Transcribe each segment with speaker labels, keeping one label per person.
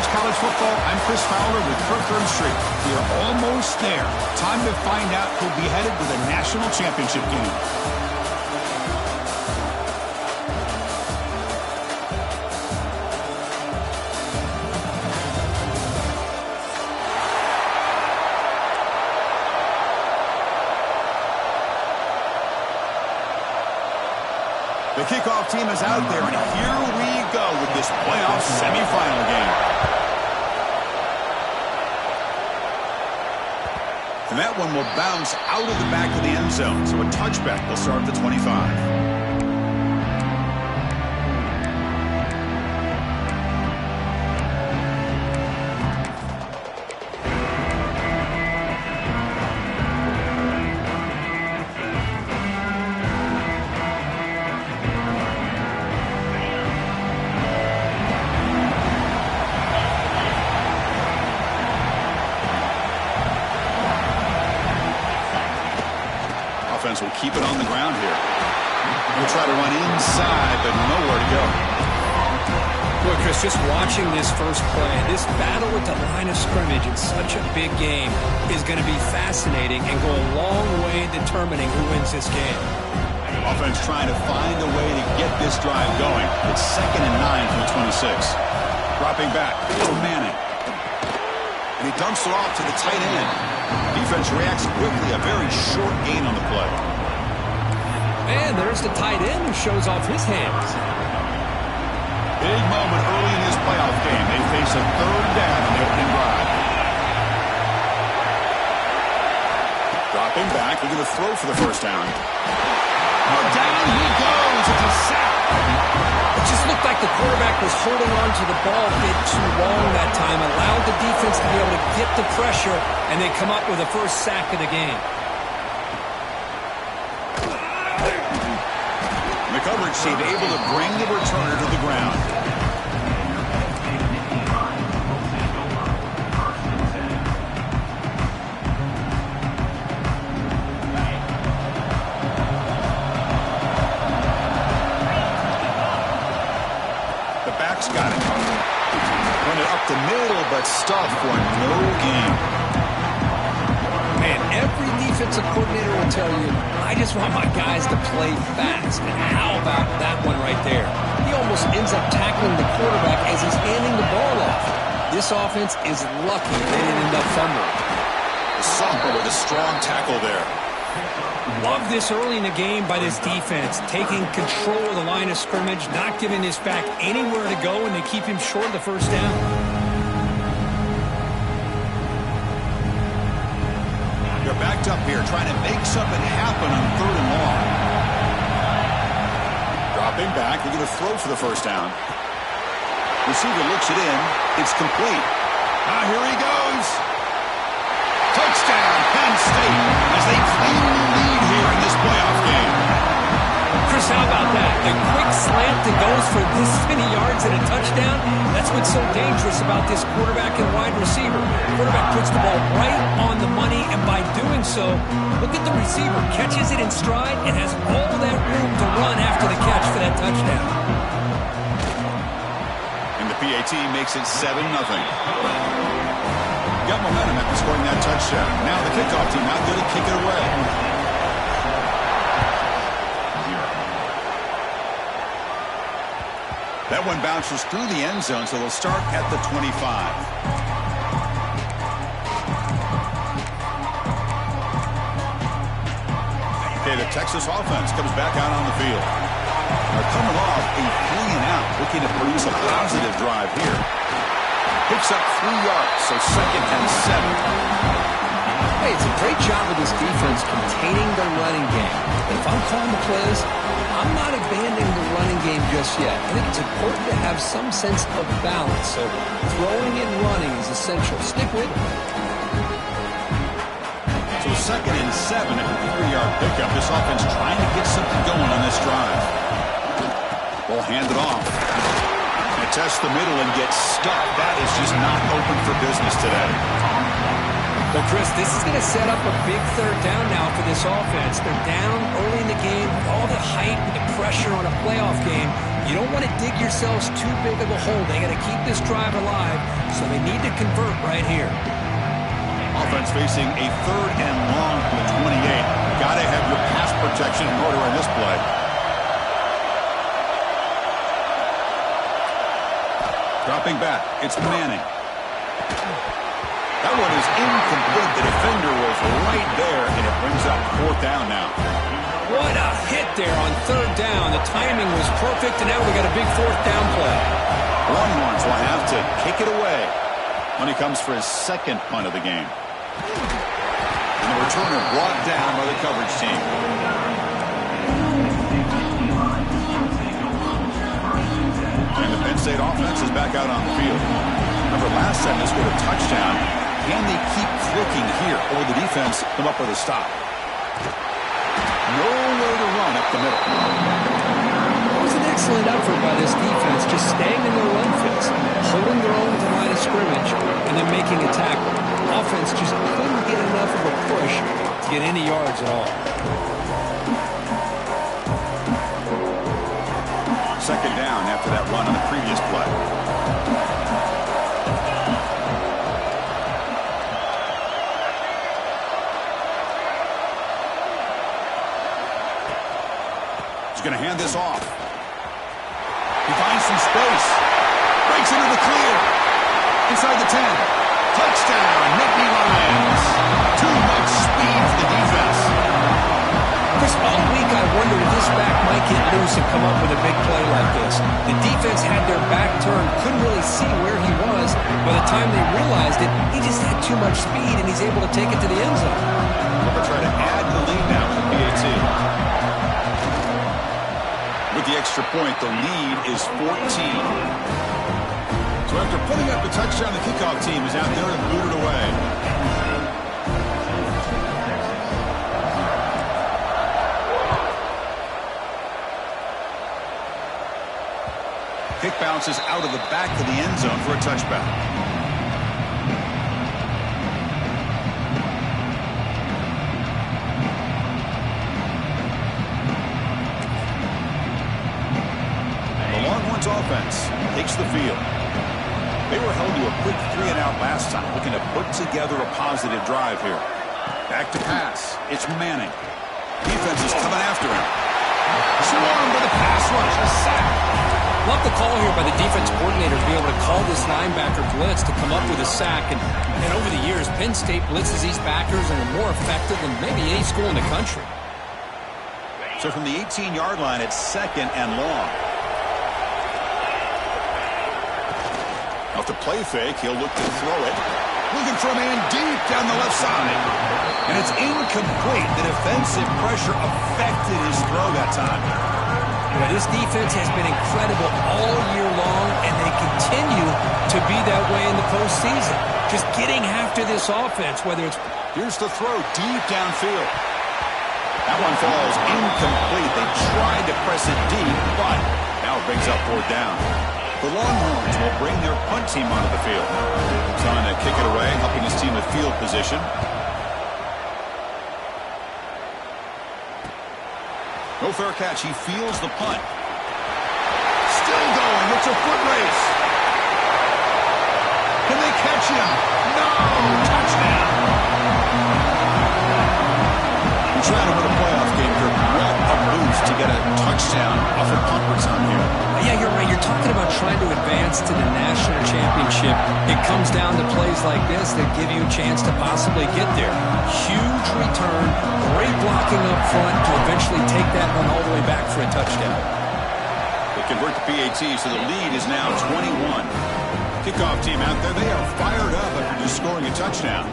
Speaker 1: Watch College Football. I'm Chris Fowler with Third Street. We are almost there. Time to find out who'll be headed to the national championship game. The kickoff team is out there, and here we go with this playoff semifinal game. And that one will bounce out of the back of the end zone, so a touchback will start at the 25. Will keep it on the ground here. We'll try to run inside, but nowhere to go.
Speaker 2: Boy, Chris, just watching this first play, this battle with the line of scrimmage in such a big game is going to be fascinating and go a long way in determining who wins this game.
Speaker 1: Offense trying to find a way to get this drive going. It's 2nd and 9 from the 26. Dropping back, Manning. And he dumps it off to the tight end. Defense reacts quickly, a very short gain on the play.
Speaker 2: And there's the tight end who shows off his hands.
Speaker 1: Big moment early in this playoff game. They face a 3rd down on the opening drive. Dropping back, they're going to throw for the first down. Oh, down he goes. It's a sack.
Speaker 2: It just looked like the quarterback was holding on to the ball a bit too long that time, allowed the defense to be able to get the pressure, and they come up with the first sack of the game.
Speaker 1: The coverage team able to bring the returner to the ground. Got it. Run it up the middle, but stuff for no gain.
Speaker 2: Man, every defensive coordinator will tell you, I just want my guys to play fast. And how about that one right there? He almost ends up tackling the quarterback as he's handing the ball off. This offense is lucky they didn't end up fumbling.
Speaker 1: The sophomore with a strong tackle there.
Speaker 2: Love this early in the game by this defense, taking control of the line of scrimmage, not giving this back anywhere to go, and they keep him short of the first down.
Speaker 1: They're backed up here, trying to make something happen on 3rd and long. Dropping back, they're going to throw for the first down. Receiver looks it in. It's complete. Here he goes. Touchdown, Penn State, as they claim the lead here in this playoff game.
Speaker 2: Chris, how about that? The quick slant that goes for this many yards and a touchdown, that's what's so dangerous about this quarterback and wide receiver. The quarterback puts the ball right on the money, and by doing so, look at the receiver. Catches it in stride and has all that room to run after the catch for that touchdown.
Speaker 1: And the PAT makes it 7-0. Got momentum after scoring that touchdown. Now the kickoff team out there to kick it away. That one bounces through the end zone, so they'll start at the 25. Okay, the Texas offense comes back out on the field. They're coming off a 3-and-out, looking to produce a positive drive here. Picks up 3 yards, so 2nd and 7.
Speaker 2: Hey, it's a great job of this defense containing the running game. And if I'm calling the plays, I'm not abandoning the running game just yet. I think it's important to have some sense of balance. So throwing and running is essential. Stick with it.
Speaker 1: So 2nd and 7 at the 3-yard pickup. This offense trying to get something going on this drive. Ball handed off. Test the middle and get stuck. That is just not open for business today.
Speaker 2: Well, Chris, this is going to set up a big 3rd down now for this offense. They're down early in the game. All the hype and the pressure on a playoff game. You don't want to dig yourselves too big of a hole. They got to keep this drive alive. so they need to convert right here.
Speaker 1: Offense facing a 3rd and long from the 28. Got to have your pass protection in order in this play. Dropping back, it's Manning. That one is incomplete. The defender was right there, and it brings up 4th down now.
Speaker 2: What a hit there on 3rd down. The timing was perfect, and now we got a big 4th down play.
Speaker 1: Longhorns will have to kick it away when he comes for his 2nd punt of the game. And the returner brought down by the coverage team. And the Penn State offense is back out on the field. Remember, last time they scored a touchdown. Can they keep clicking here, or will the defense come up with a stop? Nowhere to run up the middle.
Speaker 2: It was an excellent effort by this defense, just staying in their run fits, holding their own at the line of scrimmage, and then making a tackle. Offense just couldn't get enough of a push to get any yards at all.
Speaker 1: 2nd down after that run on the previous play. He's going to hand this off. He finds some space. Breaks into the clear. Inside the 10. Touchdown, Nittany Lions. Too much speed for the defense.
Speaker 2: Chris, all week I wondered if this back might get loose and come up with a big play like this. The defense had their back turned, couldn't really see where he was. By the time they realized it, he just had too much speed, and he's able to take it to the end zone.
Speaker 1: We'll try to add the lead now with the PAT. With the extra point, the lead is 14. So after putting up the touchdown, the kickoff team is out there and boot it away. Kick bounces out of the back of the end zone for a touchback. The Longhorns offense takes the field. They were held to a quick 3-and-out last time, looking to put together a positive drive here. Back to pass. It's Manning. Defense is coming after him. Swarmed by the pass rush. A sack.
Speaker 2: Love the call here by the defense coordinator to be able to call this linebacker blitz to come up with a sack. And over the years, Penn State blitzes these backers and are more effective than maybe any school in the country.
Speaker 1: So from the 18-yard line, it's 2nd and long. Off the play fake, he'll look to throw it. Looking for a man deep down the left side. And it's incomplete. The defensive pressure affected his throw that time.
Speaker 2: Yeah, this defense has been incredible all year long, and they continue to be that way in the postseason. Just getting after this offense, whether it's...
Speaker 1: Here's the throw deep downfield. That one falls incomplete. They tried to press it deep, but now it brings up 4th down. The Longhorns will bring their punt team onto the field. Trying to kick it away, helping his team with field position. No fair catch. He feels the punt. Still going. It's a foot race. Can they catch him? No! Touchdown! You're trying to win a playoff game here. What a boost to get a touchdown off a punt return here.
Speaker 2: Yeah, you're right. You're talking about trying to advance to the national championship. It comes down to plays like this that give you a chance to possibly get there. Huge return, great blocking up front to eventually take that one all the way back for a touchdown.
Speaker 1: They convert the PAT, so the lead is now 21. Kickoff team out there, they are fired up after just scoring a touchdown.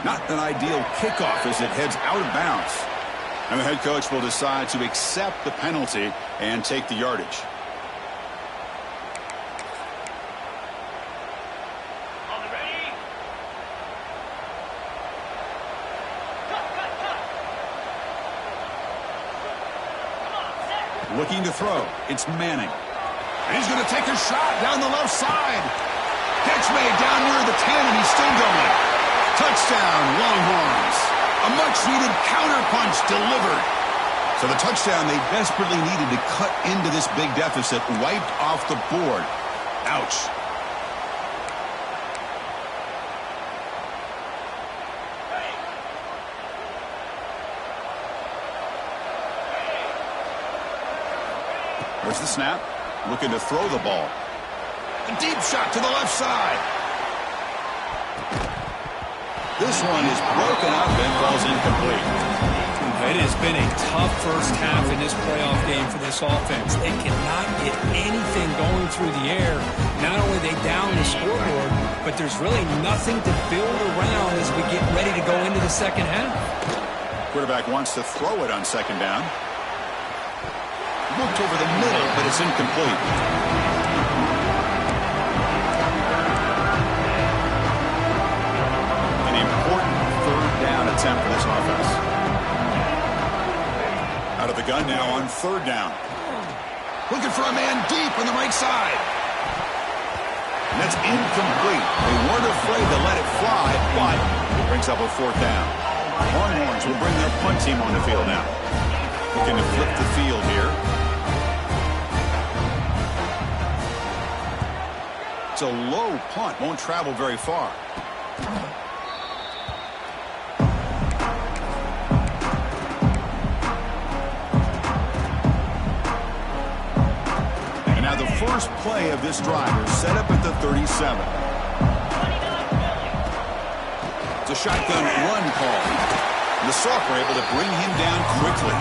Speaker 1: Not an ideal kickoff as it heads out of bounds. And the head coach will decide to accept the penalty and take the yardage. Looking to throw. It's Manning. And he's going to take a shot down the left side. Catch made down near the 10, and he's still going. Touchdown, Longhorns. A much-needed counterpunch delivered. So So the touchdown they desperately needed to cut into this big deficit, wiped off the board. Ouch. Where's the snap? Looking to throw the ball. A deep shot to the left side. This one is broken up and falls incomplete.
Speaker 2: It has been a tough first half in this playoff game for this offense. They cannot get anything going through the air. Not only are they down the scoreboard, but there's really nothing to build around as we get ready to go into the second half.
Speaker 1: Quarterback wants to throw it on second down. Looked over the middle, but it's incomplete. An important third down attempt for this offense. Out of the gun now on third down. Looking for a man deep on the right side. And that's incomplete. They weren't afraid to let it fly, but it brings up a fourth down. Longhorns will bring their punt team on the field now. Looking to flip the field here. It's a low punt, won't travel very far. And now the first play of this drive is set up at the 37. It's a shotgun run call. And the Sox were able to bring him down quickly.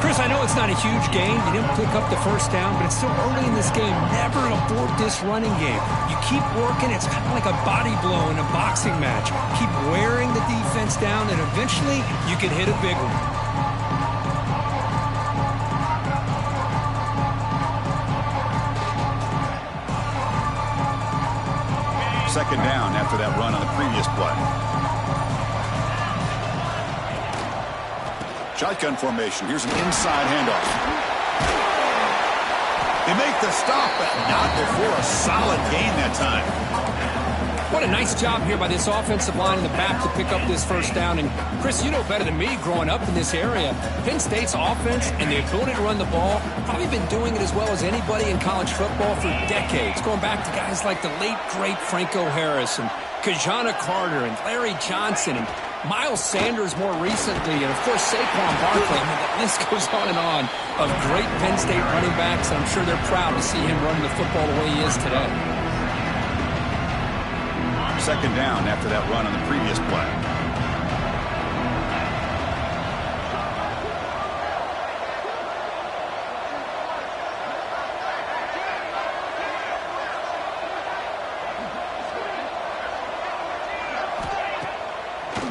Speaker 2: Chris, I know it's not a huge game. You didn't pick up the first down, but it's still early in this game. Never abort this running game. You keep working. It's kind of like a body blow in a boxing match. Keep wearing the defense down, and eventually you can hit a big one.
Speaker 1: Second down after that run on the previous play. Shotgun formation. Here's an inside handoff. They make the stop, but not before a solid gain that time.
Speaker 2: What a nice job here by this offensive line in the back to pick up this first down. And, Chris, you know better than me growing up in this area. Penn State's offense and the ability to run the ball, probably been doing it as well as anybody in college football for decades. Going back to guys like the late, great Franco Harris and Kajana Carter and Larry Johnson and Miles Sanders more recently, and, of course, Saquon Barkley. I mean, the list goes on of great Penn State running backs, and I'm sure they're proud to see him running the football the way he is today.
Speaker 1: Second down after that run on the previous play.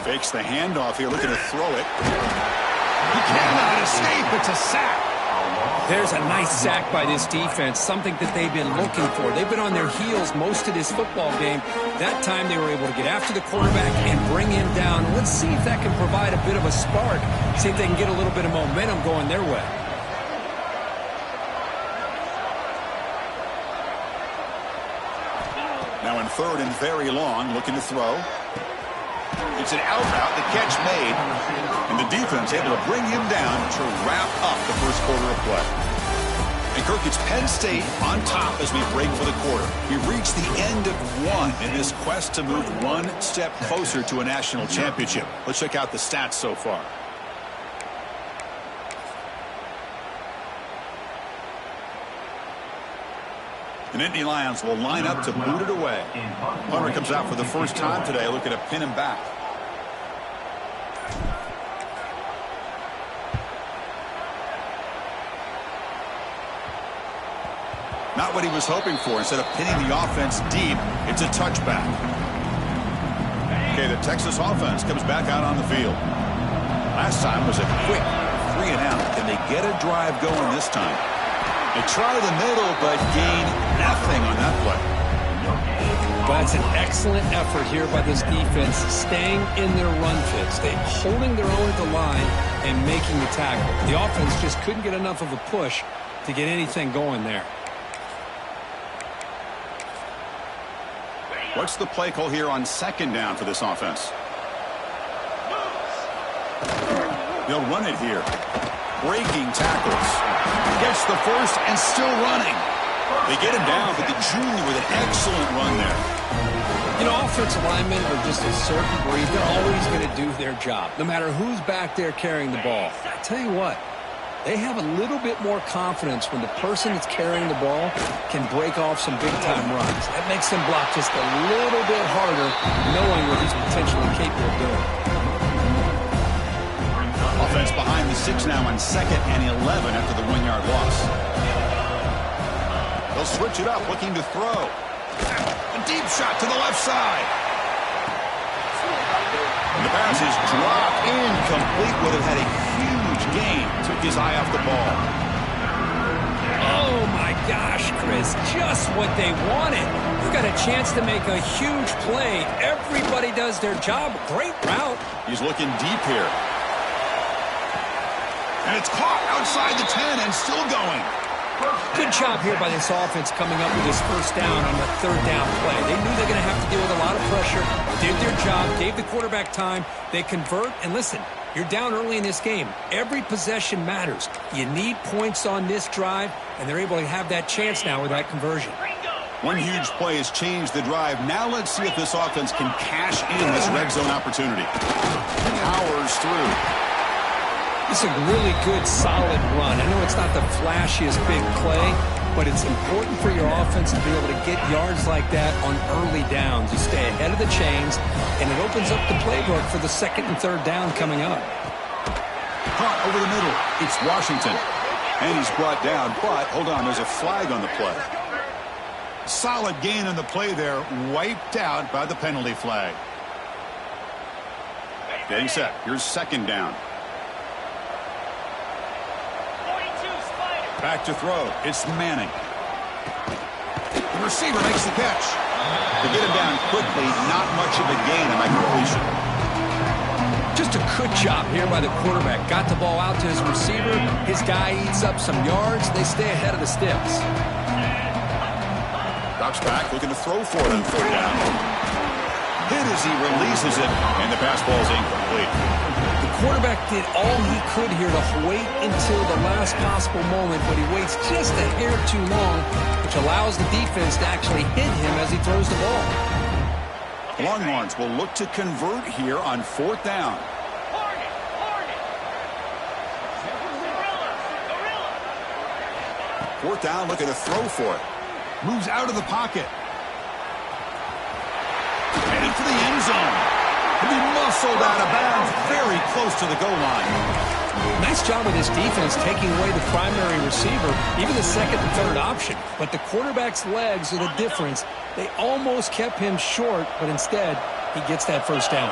Speaker 1: Fakes the handoff here, looking to throw it. He cannot escape. It's a sack.
Speaker 2: There's a nice sack by this defense, something that they've been looking for. They've been on their heels most of this football game. That time they were able to get after the quarterback and bring him down. Let's see if that can provide a bit of a spark. See if they can get a little bit of momentum going their way.
Speaker 1: Now in third and very long, looking to throw. It's an out route, the catch made, and the defense able to bring him down to wrap up the first quarter of play. And Kirk, it's Penn State on top as we break for the quarter. We've reached the end of one in this quest to move one step closer to a national championship. Let's check out the stats so far. The Nittany Lions will line up to boot it away. Hunter comes out for the first time today, looking to pin him back. Not what he was hoping for. Instead of pinning the offense deep, it's a touchback. Okay, the Texas offense comes back out on the field. Last time was a quick 3 and out. Can they get a drive going this time? They try the middle, but gain nothing on that play.
Speaker 2: That's an excellent effort here by this defense, staying in their run fits. They're holding their own at the line and making the tackle. The offense just couldn't get enough of a push to get anything going there.
Speaker 1: What's the play call here on second down for this offense? They'll run it here. breaking tackles. Gets the first and still running. They get him down, but the junior with an excellent run there.
Speaker 2: You know, offensive linemen are just a certain breed. They're always going to do their job, no matter who's back there carrying the ball. I tell you what, they have a little bit more confidence when the person that's carrying the ball can break off some big-time runs. That makes them block just a little bit harder, knowing what he's potentially capable of doing.
Speaker 1: Offense behind the 6 now on 2nd and 11 after the 1-yard loss. They'll switch it up, looking to throw. A deep shot to the left side. And the pass is dropped incomplete. Would have had a huge gain. Took his eye off the ball.
Speaker 2: Oh, my gosh, Chris. Just what they wanted. You got a chance to make a huge play. Everybody does their job. Great route.
Speaker 1: He's looking deep here. And it's caught outside the 10 and still going.
Speaker 2: Good job here by this offense coming up with this first down on the 3rd down play. They knew they were going to have to deal with a lot of pressure, did their job, gave the quarterback time. They convert, and listen, you're down early in this game. Every possession matters. You need points on this drive, and they're able to have that chance now with that conversion.
Speaker 1: One huge play has changed the drive. Now let's see if this offense can cash in this red zone opportunity. Powers through.
Speaker 2: It's a really good, solid run. I know it's not the flashiest big play, but it's important for your offense to be able to get yards like that on early downs. You stay ahead of the chains, and it opens up the playbook for the 2nd and 3rd down coming up.
Speaker 1: Caught over the middle. It's Washington. And he's brought down, but hold on, there's a flag on the play. Solid gain on the play there, wiped out by the penalty flag. Getting set. Here's 2nd down. Back to throw. It's Manning. The receiver makes the catch. To get him down quickly, not much of a gain on that completion.
Speaker 2: Just a good job here by the quarterback. Got the ball out to his receiver. His guy eats up some yards. They stay ahead of the sticks.
Speaker 1: Drops back, looking to throw for it on 4th down. Hit as he releases it, and the pass ball is incomplete.
Speaker 2: The quarterback did all he could here to wait until the last possible moment, but he waits just a hair too long, which allows the defense to actually hit him as he throws the ball.
Speaker 1: The Longhorns will look to convert here on 4th down. 4th down, looking to throw for it. Moves out of the pocket. Headed for the end zone. He'll be muscled out of bounds very close to the goal line.
Speaker 2: Nice job with this defense taking away the primary receiver, even the 2nd and 3rd option. But the quarterback's legs are the difference. They almost kept him short, but instead, he gets that 1st down.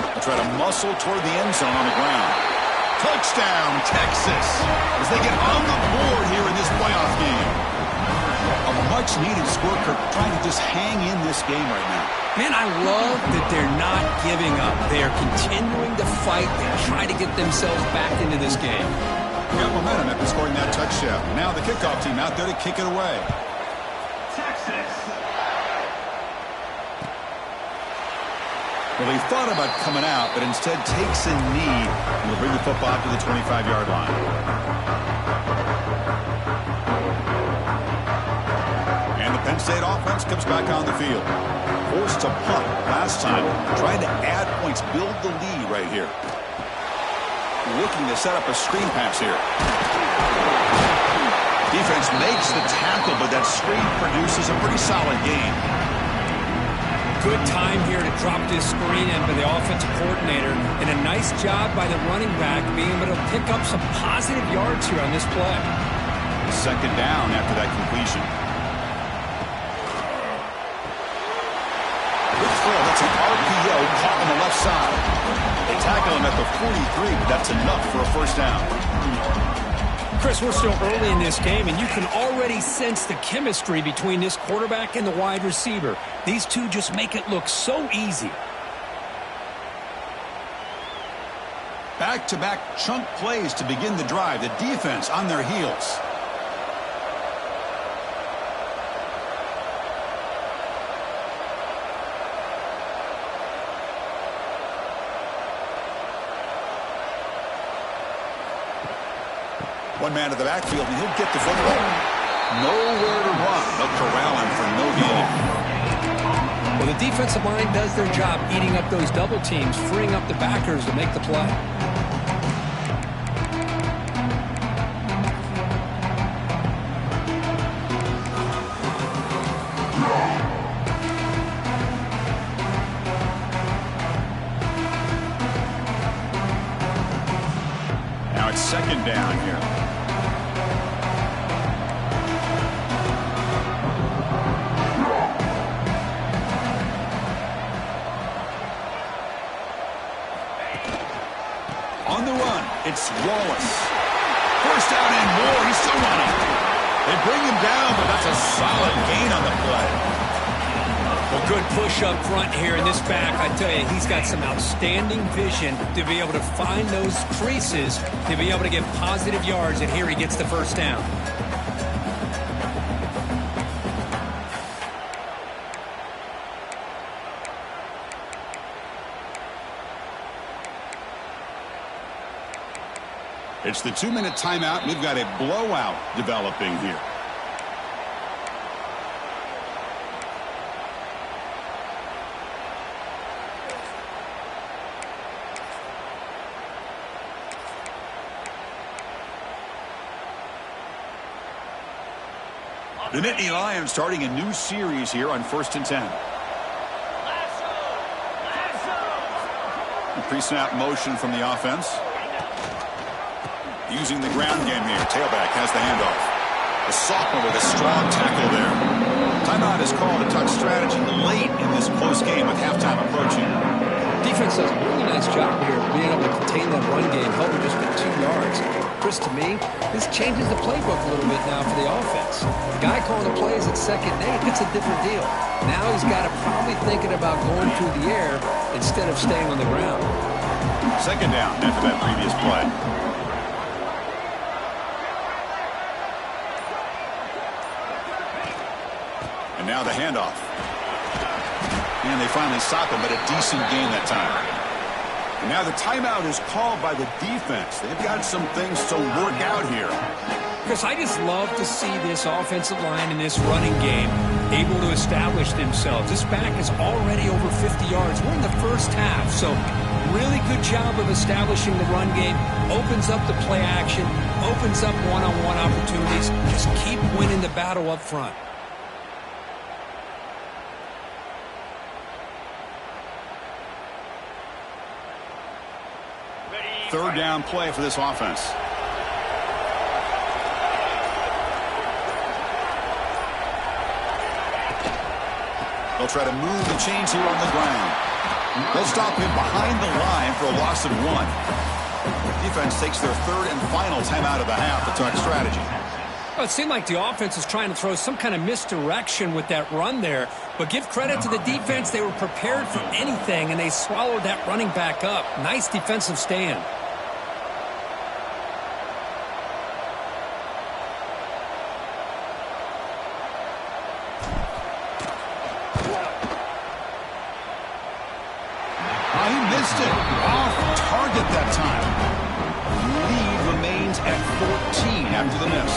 Speaker 1: They'll try to muscle toward the end zone on the ground. Touchdown, Texas, as they get on the board here in this playoff game. A much-needed score, Kirk, trying to just hang in this game right now.
Speaker 2: Man, I love that they're not giving up. They are continuing to fight and try to get themselves back into this game.
Speaker 1: Got momentum after scoring that touchdown. Now the kickoff team out there to kick it away. Texas. Well, he thought about coming out, but instead takes a knee and will bring the football to the 25-yard line. And the Penn State offense comes back on the field. Forced to punt last time, trying to add points, build the lead right here. Looking to set up a screen pass here. Defense makes the tackle, but that screen produces a pretty solid gain.
Speaker 2: Good time here to drop this screen in by the offensive coordinator, and a nice job by the running back being able to pick up some positive yards here on this play.
Speaker 1: 2nd down after that completion. Good throw. That's an RPO caught on the left side. They tackle him at the 43, but that's enough for a 1st down.
Speaker 2: Chris, we're still early in this game, and you can already sense the chemistry between this quarterback and the wide receiver. These two just make it look so easy.
Speaker 1: Back-to-back chunk plays to begin the drive. The defense on their heels. One man to the backfield, and he'll get the football. Nowhere to run. They'll corral him for no gain.
Speaker 2: Well, the defensive line does their job eating up those double teams, freeing up the backers to make the play.
Speaker 1: Now it's second down here. On the run, it's Wallace. First down and more. He's still running. They bring him down, but that's a solid gain on the play.
Speaker 2: Well, good push up front here in this back. I tell you, he's got some outstanding vision to be able to find those creases, to be able to get positive yards, and here he gets the first down.
Speaker 1: It's the 2-minute timeout. We've got a blowout developing here. The Nittany Lions starting a new series here on 1st and 10. Pre-snap motion from the offense. Using the ground game here. Tailback has the handoff. The sophomore with a strong tackle there. Timeout is called. A touch strategy late in this close game with halftime approaching.
Speaker 2: Defense does a really nice job here of being able to contain that run game, helping just get 2 yards. Chris, to me, this changes the playbook a little bit now for the offense. The guy calling the plays at 2nd and 8, it's a different deal. Now he's got to probably thinking about going through the air instead of staying on the ground.
Speaker 1: Second down after that previous play. And now the handoff. And they finally stop him, but a decent gain that time. And now the timeout is called by the defense. They've got some things to work out here.
Speaker 2: Chris, I just love to see this offensive line in this running game able to establish themselves. This back is already over 50 yards. We're in the first half, so really good job of establishing the run game. Opens up the play action, opens up one-on-one opportunities. Just keep winning the battle up front.
Speaker 1: Third down play for this offense. They'll try to move the chains here on the ground. They'll stop him behind the line for a loss of 1. Defense takes their third and final timeout of the half to talk strategy.
Speaker 2: Well, it seemed like the offense was trying to throw some kind of misdirection with that run there. But give credit to the defense. They were prepared for anything, and they swallowed that running back up. Nice defensive stand.
Speaker 1: He missed it. Off target that time. Lead remains at 14 after the miss.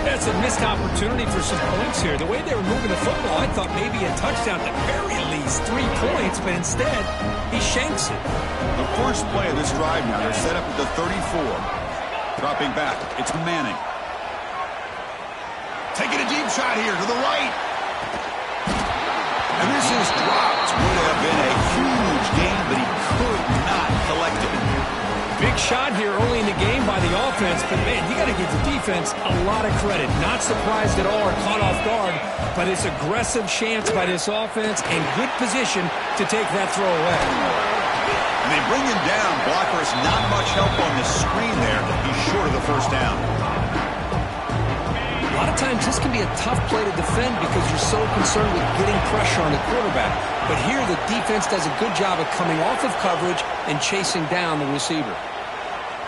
Speaker 2: That's a missed opportunity for some points here. The way they were moving the football, I thought maybe a touchdown at the very least, 3 points, but instead, he shanks it.
Speaker 1: The first play of this drive now, they're set up at the 34. Dropping back, it's Manning. Taking a deep shot here to the right. And this is dropped. Would have been a huge gain, but he could not collect it.
Speaker 2: Big shot here early in the game by the offense, but man, you got to give the defense a lot of credit. Not surprised at all or caught off guard by this aggressive chance by this offense and good position to take that throw away.
Speaker 1: And they bring him down. Blockers not much help on the screen there. He's short of the first down.
Speaker 2: A lot of times this can be a tough play to defend because you're so concerned with getting pressure on the quarterback. But here the defense does a good job of coming off of coverage and chasing down the receiver.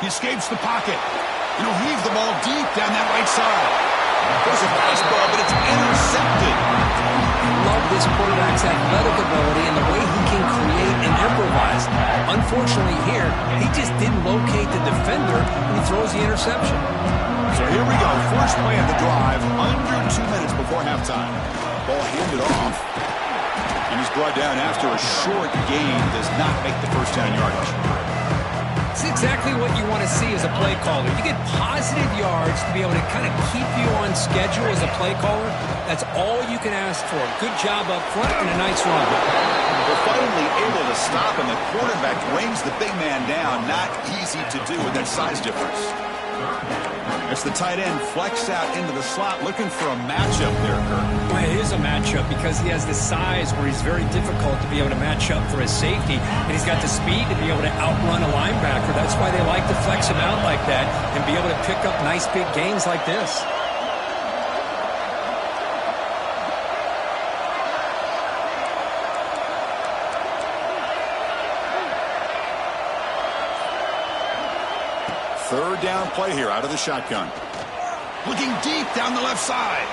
Speaker 1: He escapes the pocket. And he'll heave the ball deep down that right side. There's a fastball, but it's intercepted.
Speaker 2: I love this quarterback's athletic ability and the way he can create and improvise. Unfortunately here, he just didn't locate the defender, and he throws the interception.
Speaker 1: So here we go. First play of the drive, under 2 minutes before halftime. Ball handed off. And he's brought down after a short gain. Does not make the first down yardage.
Speaker 2: It's exactly what you want to see as a play caller. You get positive yards to be able to kind of keep you on schedule as a play caller. That's all you can ask for. Good job up front and a nice run.
Speaker 1: They're finally able to stop, and the quarterback brings the big man down. Not easy to do with that size difference. It's the tight end flexed out into the slot, looking for a matchup there, Kirk.
Speaker 2: Well, it is a matchup because he has the size where he's very difficult to be able to match up for his safety, and he's got the speed to be able to outrun a linebacker. That's why they like to flex him out like that and be able to pick up nice big gains like this.
Speaker 1: Third down play here out of the shotgun. Looking deep down the left side.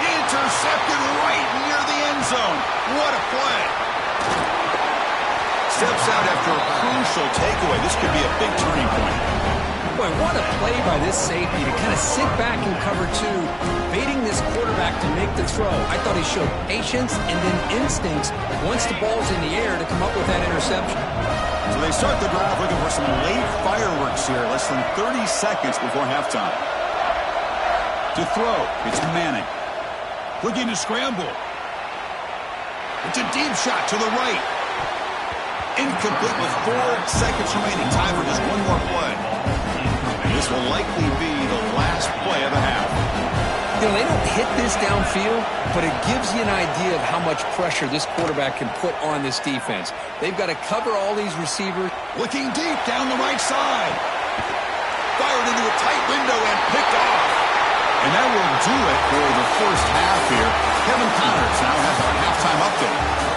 Speaker 1: Intercepted right near the end zone. What a play. Steps out after a crucial takeaway. This could be a big turning point.
Speaker 2: Boy, what a play by this safety to kind of sit back in cover two, baiting this quarterback to make the throw. I thought he showed patience and then instincts once the ball's in the air to come up with that interception.
Speaker 1: So they start the drive looking for some late fireworks here. Less than 30 seconds before halftime. To throw, it's Manning. Looking to scramble. It's a deep shot to the right. Incomplete with 4 seconds remaining. Time for just one more play. And this will likely be the last play of the half.
Speaker 2: You know, they don't hit this downfield, but it gives you an idea of how much pressure this quarterback can put on this defense. They've got to cover all these receivers.
Speaker 1: Looking deep down the right side. Fired into a tight window and picked off. And that will do it for the first half here. Kevin Connors now has our halftime update.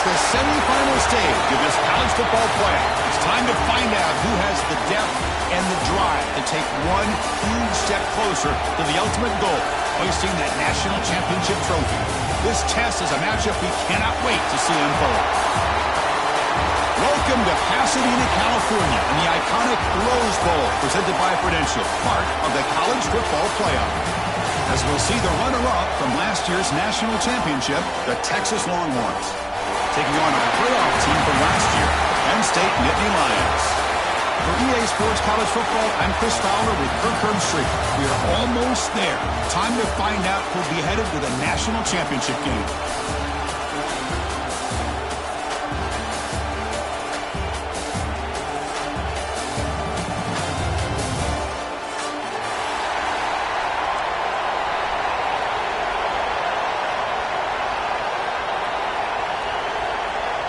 Speaker 1: The semifinal stage of this college football playoff. It's time to find out who has the depth and the drive to take one huge step closer to the ultimate goal, hoisting that national championship trophy. This test is a matchup we cannot wait to see unfold. Welcome to Pasadena, California, and the iconic Rose Bowl, presented by Prudential, part of the college football playoff. As we'll see the runner-up from last year's national championship, the Texas Longhorns, taking on a playoff team from last year, Penn State Nittany Lions. For EA Sports College Football, I'm Chris Fowler with Kirk Herbstreit. We are almost there. Time to find out who'll be headed to the national championship game.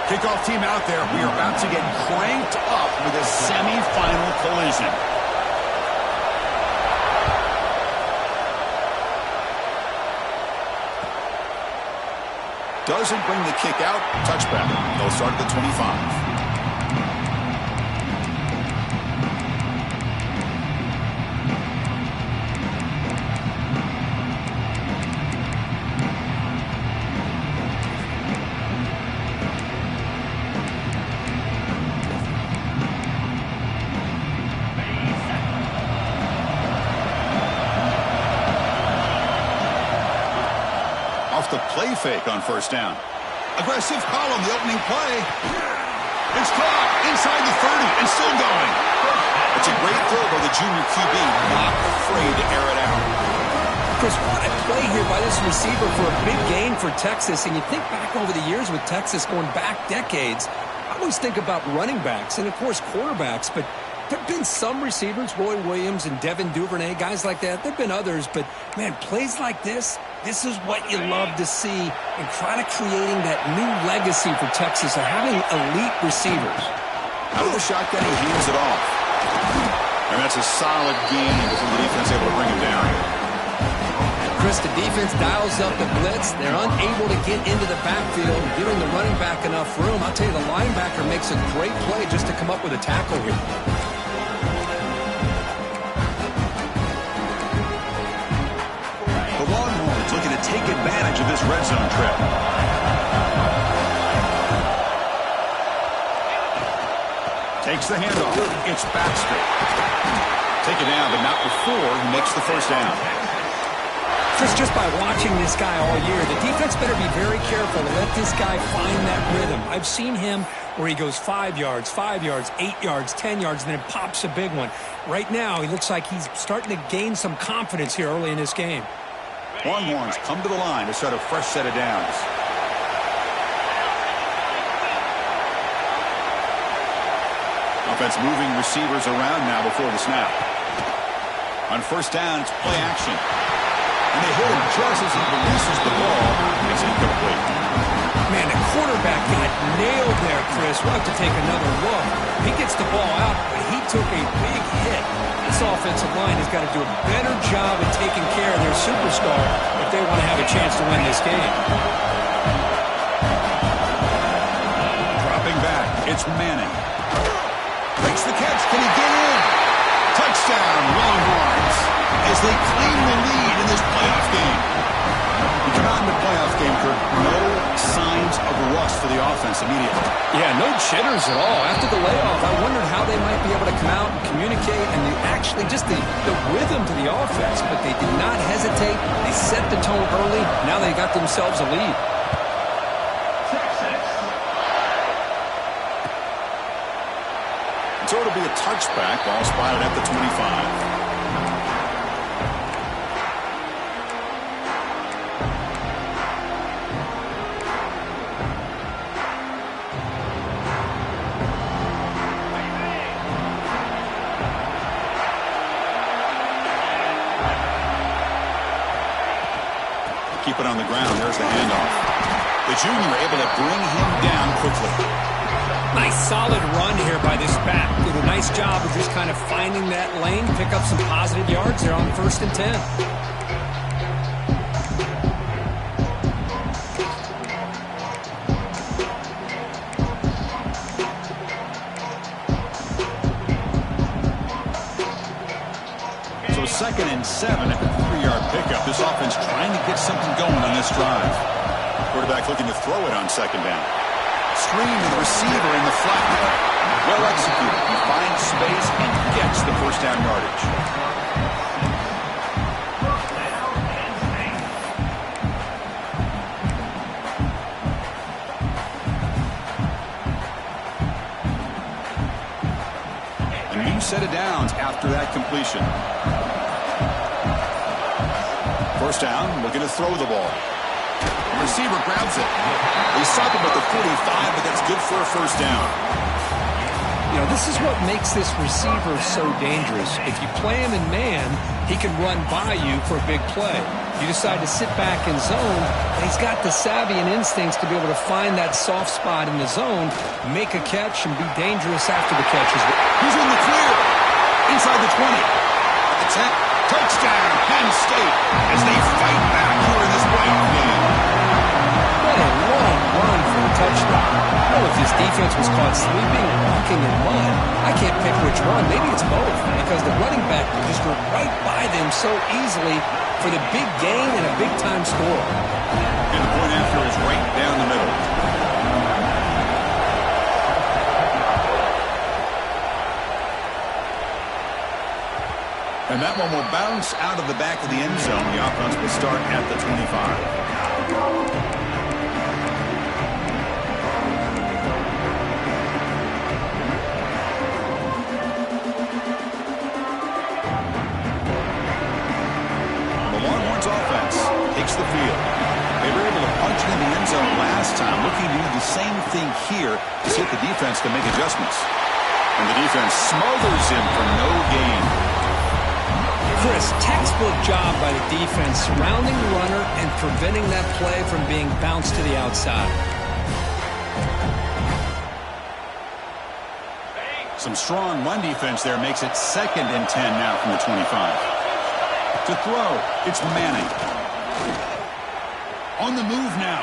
Speaker 1: Kickoff team out there. We are about to get cranked up with a semifinal collision. Doesn't bring the kick out. Touchback. They'll start at the 25. The play fake on first down. Aggressive call on the opening play. It's caught inside the 30 and still going. It's a great throw by the junior QB, not afraid to air it out.
Speaker 2: Chris, what a play here by this receiver for a big gain for Texas. And you think back over the years with Texas going back decades, I always think about running backs and, of course, quarterbacks, but there have been some receivers, Roy Williams and Devin Duvernay, guys like that. There have been others, but, man, plays like this is what you love to see and kind of creating that new legacy for Texas of having elite receivers.
Speaker 1: Out of the shotgun, he hands it off. And that's a solid gain before the defense able to bring him down.
Speaker 2: Chris, the defense dials up the blitz. They're unable to get into the backfield, giving the running back enough room. I'll tell you, the linebacker makes a great play just to come up with a tackle here.
Speaker 1: Looking to take advantage of this red zone trip. Takes the handoff. It's Baxter. Take it down, but not before he makes the first down.
Speaker 2: Chris, just by watching this guy all year, the defense better be very careful to let this guy find that rhythm. I've seen him where he goes 5 yards, 8 yards, 10 yards, and then pops a big one. Right now, he looks like he's starting to gain some confidence here early in this game.
Speaker 1: Longhorns come to the line to start a fresh set of downs. Offense moving receivers around now before the snap. On first down, it's play action. And they hit him just as he releases the ball. Makes it incomplete.
Speaker 2: Man, the quarterback got nailed there, Chris. We'll have to take another look. He gets the ball out, but he took a big hit. This offensive line has got to do a better job of taking care of their superstar if they want to have a chance to win this game.
Speaker 1: Dropping back, it's Manning. Makes the catch. Can he get in? Touchdown, Longhorns, as they claim the lead in this playoff game. We come out in the playoff game, Kirk. No signs of rust for the offense immediately.
Speaker 2: Yeah, no jitters at all. After the layoff, I wondered how they might be able to come out and communicate and actually just the rhythm to the offense, but they did not hesitate. They set the tone early. Now they got themselves a lead.
Speaker 1: So it'll be a touchback. Ball spotted at the 25. Keep it on the ground. There's the handoff. The junior able to bring him down quickly.
Speaker 2: Nice solid run here by this back. Did a nice job of just kind of finding that lane, pick up some positive yards there on 1st and 10.
Speaker 1: So 2nd and 7 after the 3-yard pickup. This offense trying to get something going on this drive. Quarterback looking to throw it on 2nd down. Screen to the receiver in the flat. Well executed. He finds space and gets the 1st down yardage. A new set of downs after that completion. 1st down, looking to throw the ball. The receiver grabs it. They stop him at the 45, but that's good for a 1st down.
Speaker 2: You know, this is what makes this receiver so dangerous. If you play him in man, he can run by you for a big play. You decide to sit back in zone, and he's got the savvy and instincts to be able to find that soft spot in the zone, make a catch, and be dangerous after the catch as well.
Speaker 1: He's in the clear. Inside the 20. At the 10. Touchdown, Penn State, as they fight back here in this playoff game.
Speaker 2: What a long run for a touchdown. Well, if this defense was caught sleeping or walking in mud, I can't pick which one. Maybe it's both, because the running back just went right by them so easily for the big gain and a big-time score.
Speaker 1: And the point after is right down the middle. And that one will bounce out of the back of the end zone. The offense will start at the 25. The Longhorns offense takes the field. They were able to punch it in the end zone last time, looking to do the same thing here to hit the defense to make adjustments. And the defense smothers him for no gain.
Speaker 2: Chris, textbook job by the defense surrounding the runner and preventing that play from being bounced to the outside.
Speaker 1: Some strong run defense there makes it 2nd and 10 now from the 25. To throw, it's Manning. On the move now.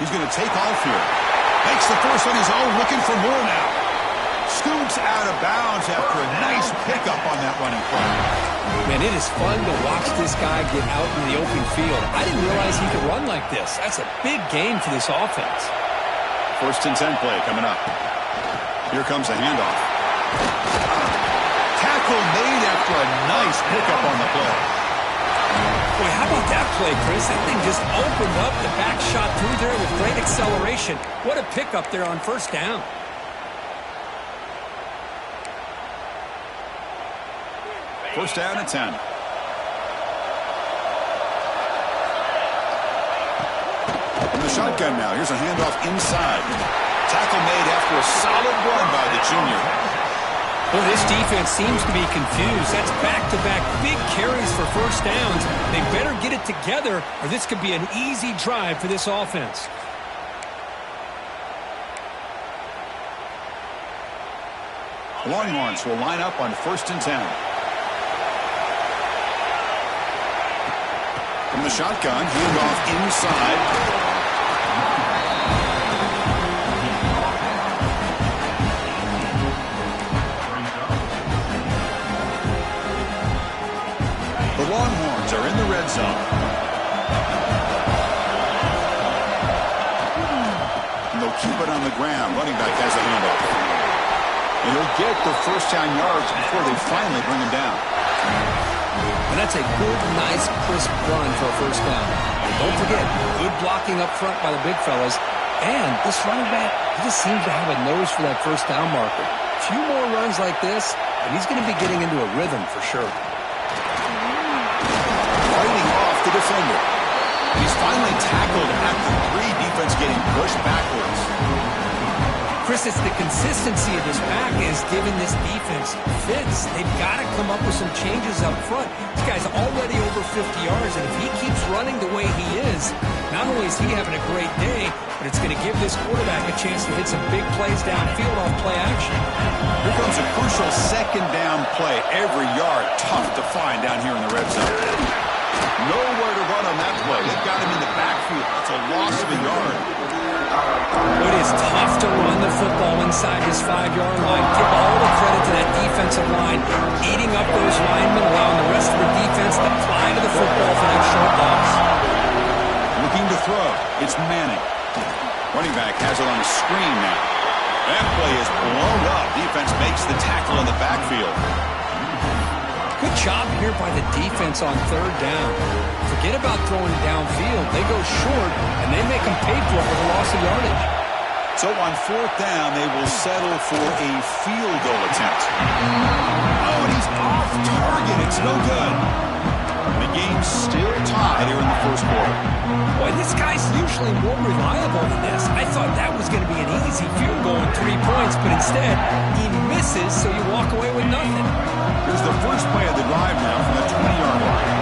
Speaker 1: He's going to take off here. Makes the first on his own, looking for more now. Scoots out of bounds after a nice pickup on that running play.
Speaker 2: Man, it is fun to watch this guy get out in the open field. I didn't realize he could run like this. That's a big game for this offense.
Speaker 1: 1st and 10 play coming up. Here comes a handoff. Tackle made after a nice pickup on the play.
Speaker 2: Boy, how about that play, Chris? That thing just opened up. The back shot through there with great acceleration. What a pickup there on 1st down.
Speaker 1: First down at 10. From the shotgun now. Here's a handoff inside. Tackle made after a solid run by the junior.
Speaker 2: Well, this defense seems to be confused. That's back-to-back big carries for 1st downs. They better get it together, or this could be an easy drive for this offense.
Speaker 1: The Longhorns will line up on 1st and 10. From the shotgun, handoff inside. The Longhorns are in the red zone. And they'll keep it on the ground. Running back has a handoff. And he'll get the 1st down yards before they finally bring him down.
Speaker 2: And that's a good, nice, crisp run for a 1st down. And don't forget, good blocking up front by the big fellas. And this running back, he just seems to have a nose for that 1st down marker. few more runs like this, and he's going to be getting into a rhythm for sure.
Speaker 1: Fighting off the defender. He's finally tackled at the 3. Defense getting pushed backwards.
Speaker 2: Chris, it's the consistency of this pack is giving this defense fits. They've got to come up with some changes up front. This guy's already over 50 yards, and if he keeps running the way he is, not only is he having a great day, but it's going to give this quarterback a chance to hit some big plays downfield off play action.
Speaker 1: Here comes a crucial second down play. Every yard tough to find down here in the red zone. Nowhere to run on that play. They've got him in the backfield. That's a loss of a yard.
Speaker 2: It is tough to run the football inside his 5-yard line. Give all the credit to that defensive line, eating up those linemen, allowing the rest of the defense to fly to the football for that short loss.
Speaker 1: Looking to throw. It's Manning. Running back has it on a screen now. That play is blown up. Defense makes the tackle in the backfield.
Speaker 2: Good job here by the defense on 3rd down. Forget about throwing downfield. They go short, and they make them pay for it with a loss of yardage.
Speaker 1: So on 4th down, they will settle for a field goal attempt. Oh, and he's off target. It's no good. The game's still tied here in the first quarter.
Speaker 2: Boy, this guy's usually more reliable than this. I thought that was going to be an easy field goal with 3 points, but instead, he misses, so you walk away with nothing.
Speaker 1: Here's the first play of the drive now from the 20-yard line.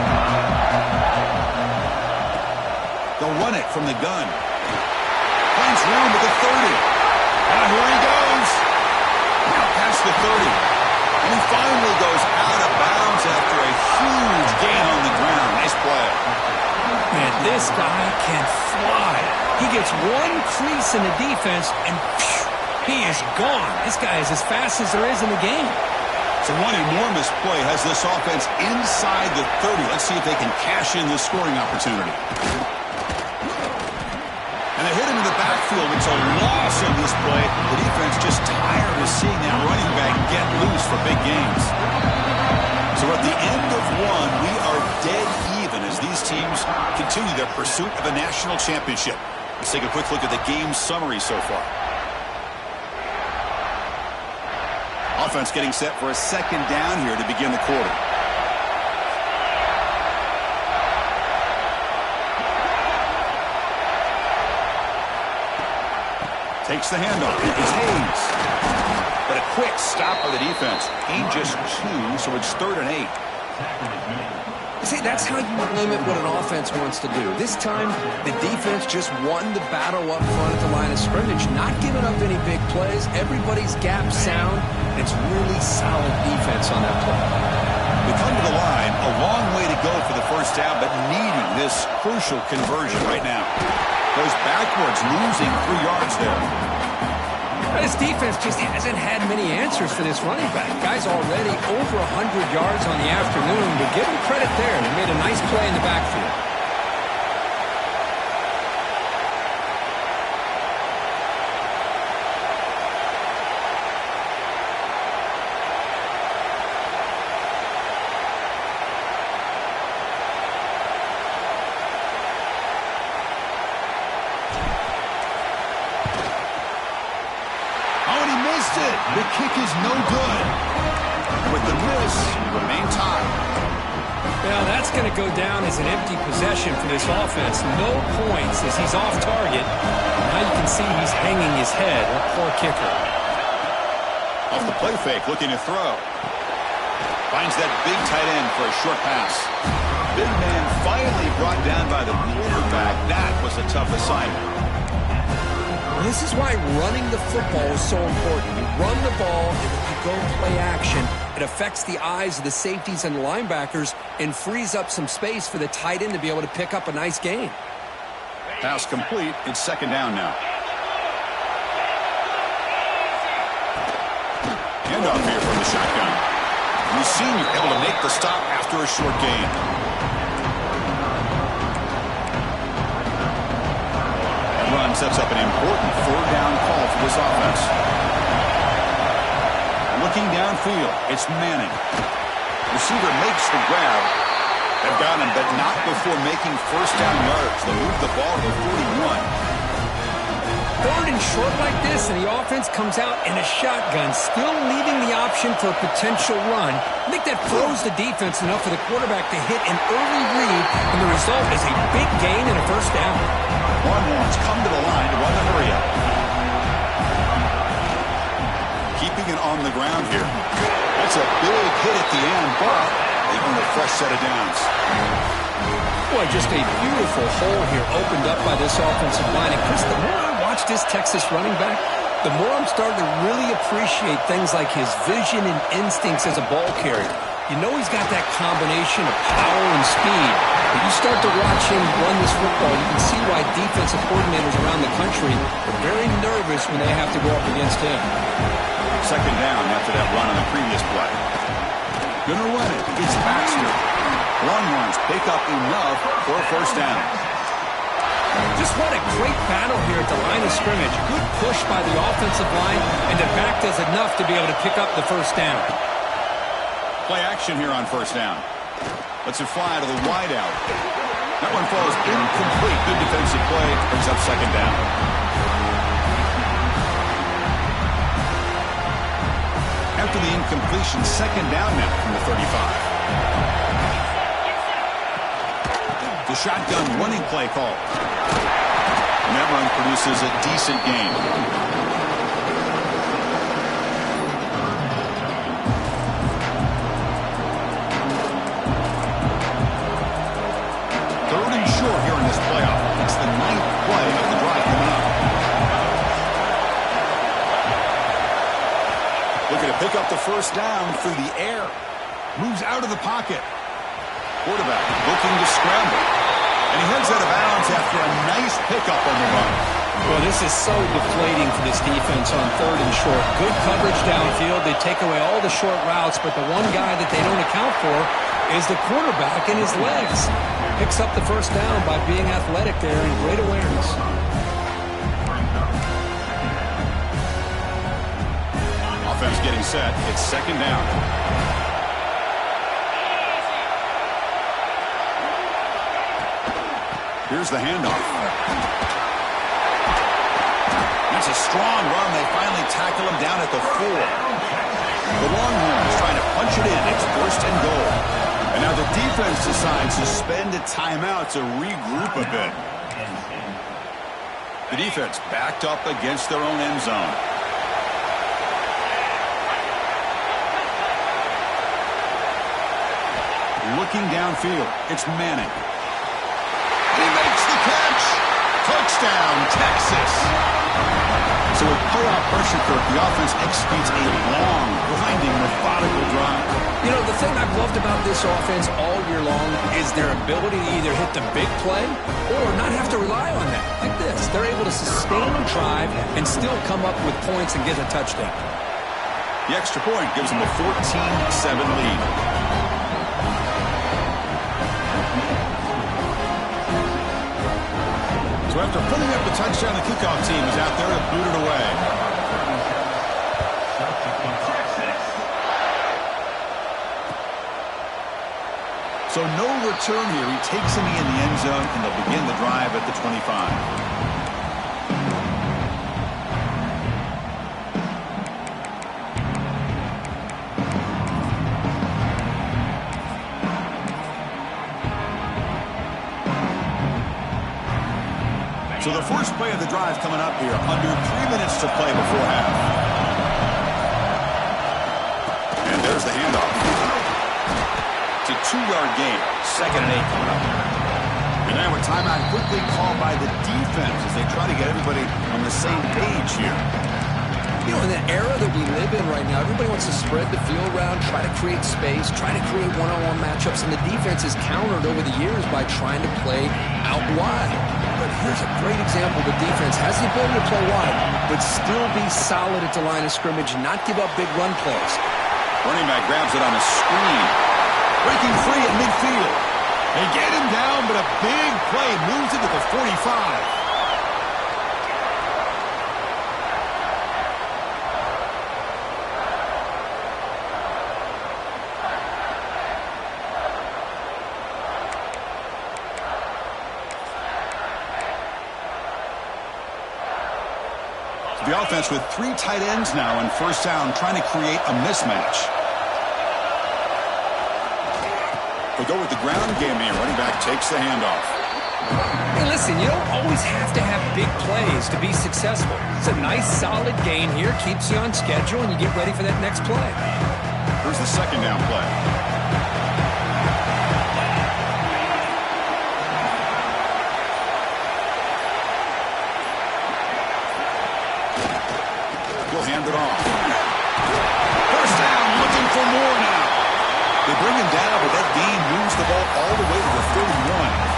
Speaker 1: They'll run it from the gun. Finds room at the 30. And here he goes. Now past the 30. And he finally goes out of bounds after a huge gain on the ground. Nice play.
Speaker 2: Man, this guy can fly. He gets one crease in the defense, and phew, he is gone. This guy is as fast as there is in the game.
Speaker 1: So one enormous play has this offense inside the 30. Let's see if they can cash in this scoring opportunity. And they hit him in the backfield. It's a loss on this play. The defense just tired of seeing that running back get loose for big games. So at the end of one, we are dead even as these teams continue their pursuit of a national championship. Let's take a quick look at the game summary so far. Offense getting set for a 2nd down here to begin the quarter. Takes the handoff. It's Hayes. But a quick stop by the defense. Gain just 2, so it's 3rd and 8.
Speaker 2: See, that's how you limit what an offense wants to do. This time, the defense just won the battle up front at the line of scrimmage, not giving up any big plays. Everybody's gap sound. It's really solid defense on that play.
Speaker 1: We come to the line, a long way to go for the first down, but needing this crucial conversion right now. Goes backwards, losing 3 yards there.
Speaker 2: This defense just hasn't had many answers for this running back. Guy's already over 100 yards on the afternoon, but give him credit there. They made a nice play in the backfield.
Speaker 1: The kick is no good. With the miss, remain tied.
Speaker 2: Well, that's going to go down as an empty possession for this offense. No points as he's off target. Now you can see he's hanging his head. A poor kicker.
Speaker 1: Off the play fake, looking to throw. Finds that big tight end for a short pass. Big man finally brought down by the quarterback. That was a tough assignment.
Speaker 2: This is why running the football is so important. You run the ball, and if you go play action, it affects the eyes of the safeties and linebackers and frees up some space for the tight end to be able to pick up a nice gain.
Speaker 1: Pass complete. It's 2nd down now. Handoff here from the shotgun. And the senior able to make the stop after a short gain. Run sets up an important 4th down call for this offense. Looking downfield, it's Manning. Receiver makes the grab. They've got him, but not before making 1st down yards. They move the ball to the 41.
Speaker 2: 3rd and short like this, and the offense comes out in a shotgun, still leaving the option for a potential run. I think that throws the defense enough for the quarterback to hit an early read, and the result is a big gain and a 1st down.
Speaker 1: Longhorns come to the line to run the hurry up. Keeping it on the ground here. That's a big hit at the end, but they earn a fresh set of downs.
Speaker 2: Boy, just a beautiful hole here opened up by this offensive line. And Chris, the more I watch this Texas running back, the more I'm starting to really appreciate things like his vision and instincts as a ball carrier. You know he's got that combination of power and speed. But you start to watch him run this football, you can see why defensive coordinators around the country are very nervous when they have to go up against him.
Speaker 1: 2nd down after that run on the previous play. Gonna run it. It's Baxter. Longhorns pick up enough for a 1st down.
Speaker 2: Just what a great battle here at the line of scrimmage. Good push by the offensive line, and the back does enough to be able to pick up the 1st down.
Speaker 1: Play action here on 1st down. Lets it fly to the wideout. That one falls incomplete. Good defensive play. Brings up 2nd down. After the incompletion, 2nd down now from the 35. The shotgun running play call. And that run produces a decent gain. Third and short here in this playoff. It's the 9th play of the drive coming up. Looking to pick up the 1st down through the air. Moves out of the pocket. Quarterback looking to scramble. And he heads out of bounds after a nice pickup on the run.
Speaker 2: Well, this is so deflating for this defense on 3rd and short. Good coverage downfield. They take away all the short routes, but the one guy that they don't account for is the quarterback and his legs. Picks up the 1st down by being athletic there and great awareness.
Speaker 1: Offense getting set. It's 2nd down. Here's the handoff. That's a strong run. They finally tackle him down at the 4. The Longhorns trying to punch it in. It's 1st and goal. And now the defense decides to spend a timeout to regroup a bit. The defense backed up against their own end zone. Looking downfield. It's Manning. He makes the catch. Touchdown, Texas. So with playoff pressure, Kirk, the offense executes a long, grinding, methodical drive.
Speaker 2: You know, the thing I've loved about this offense all year long is their ability to either hit the big play or not have to rely on that. Like this. They're able to sustain a drive and still come up with points and get a touchdown.
Speaker 1: The extra point gives them a 14-7 lead. So after putting up the touchdown, the kickoff team is out there to boot it away. So no return here. He takes him in the end zone, and they'll begin the drive at the 25. So the first play of the drive coming up here, under 3 minutes to play before half. And there's the handoff. It's a 2-yard gain, 2nd and 8 coming up. And now a timeout quickly called by the defense as they try to get everybody on the same page here.
Speaker 2: You know, in the era that we live in right now, everybody wants to spread the field around, try to create space, try to create one-on-one matchups, and the defense is countered over the years by trying to play out wide. But here's a great example. The defense has the ability to play wide, but still be solid at the line of scrimmage and not give up big run plays.
Speaker 1: Running back grabs it on a screen. Breaking free at midfield. They get him down, but a big play moves it to the 45. The offense with 3 tight ends now on first down, trying to create a mismatch. They go with the ground game here. Running back takes the handoff.
Speaker 2: Hey, listen, you don't always have to have big plays to be successful. It's a nice, solid gain here. Keeps you on schedule, and you get ready for that next play.
Speaker 1: Here's the second down play. He'll hand it off. First down, looking for more now. They bring him down, but that gain moves the ball all the way to the 31.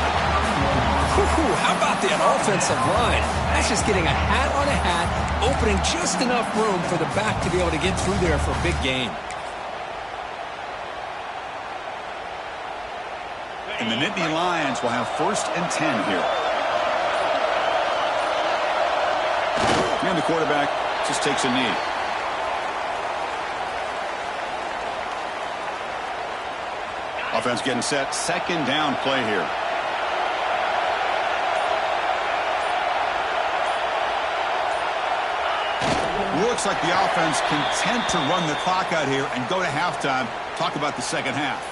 Speaker 2: How about that offensive line? That's just getting a hat on a hat, opening just enough room for the back to be able to get through there for a big gain.
Speaker 1: And the Nittany Lions will have 1st and 10 here. And the quarterback just takes a knee. Offense getting set. Second down play here. Looks like the offense content to run the clock out here and go to halftime. Talk about the second half.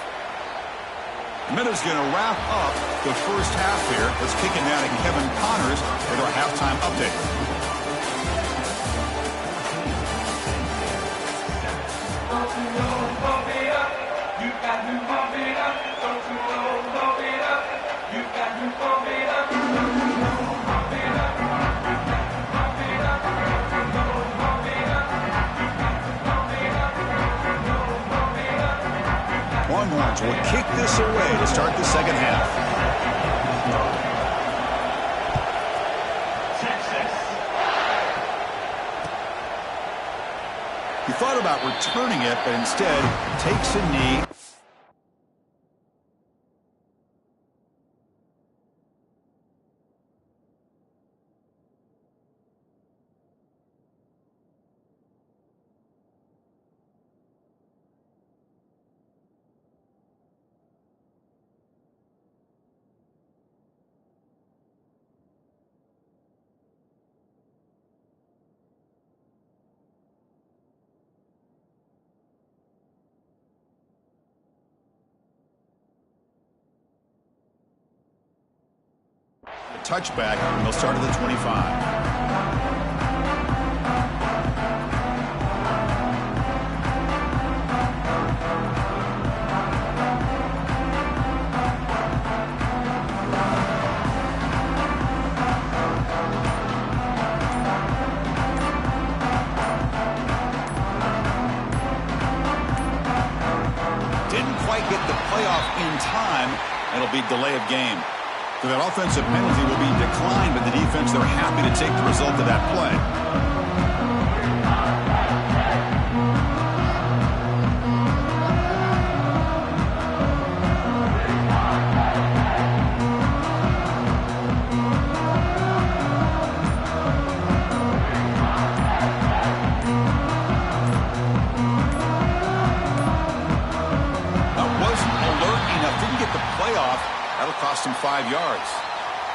Speaker 1: Minutes going to wrap up the first half here. Let's kick it down to Kevin Connors with our halftime update. Longhorns will kick this away to start the second half. He thought about returning it, but instead takes a knee. A touchback, and they'll start at the 25. Didn't quite get the playoff in time. It'll be delay of game. So that offensive penalty will be declined, but the defense, they're happy to take the result of that play. That'll cost them 5 yards.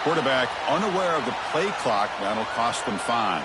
Speaker 1: Quarterback unaware of the play clock. That'll cost them 5.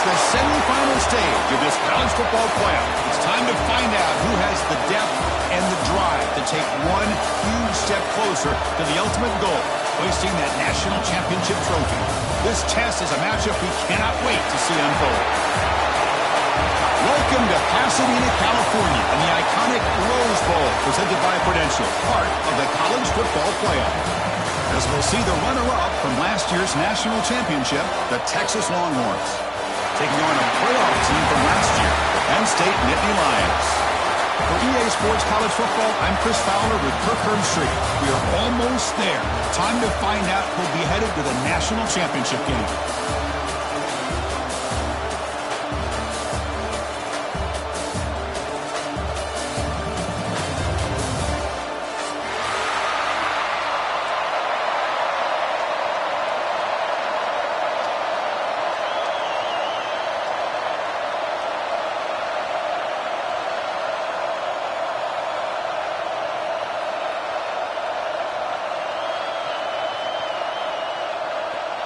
Speaker 1: the semifinal stage of this college football playoff. It's time to find out who has the depth and the drive to take one huge step closer to the ultimate goal, hoisting that national championship trophy. This test is a matchup we cannot wait to see unfold. Welcome to Pasadena, California, and the iconic Rose Bowl, presented by Prudential, part of the college football playoff. As we'll see the runner-up from last year's national championship, the Texas Longhorns, taking on a playoff team from last year, the Penn State Nittany Lions. For EA Sports College Football, I'm Chris Fowler with Kirk Herbstreit. We are almost there. Time to find out who'll be headed to the national championship game.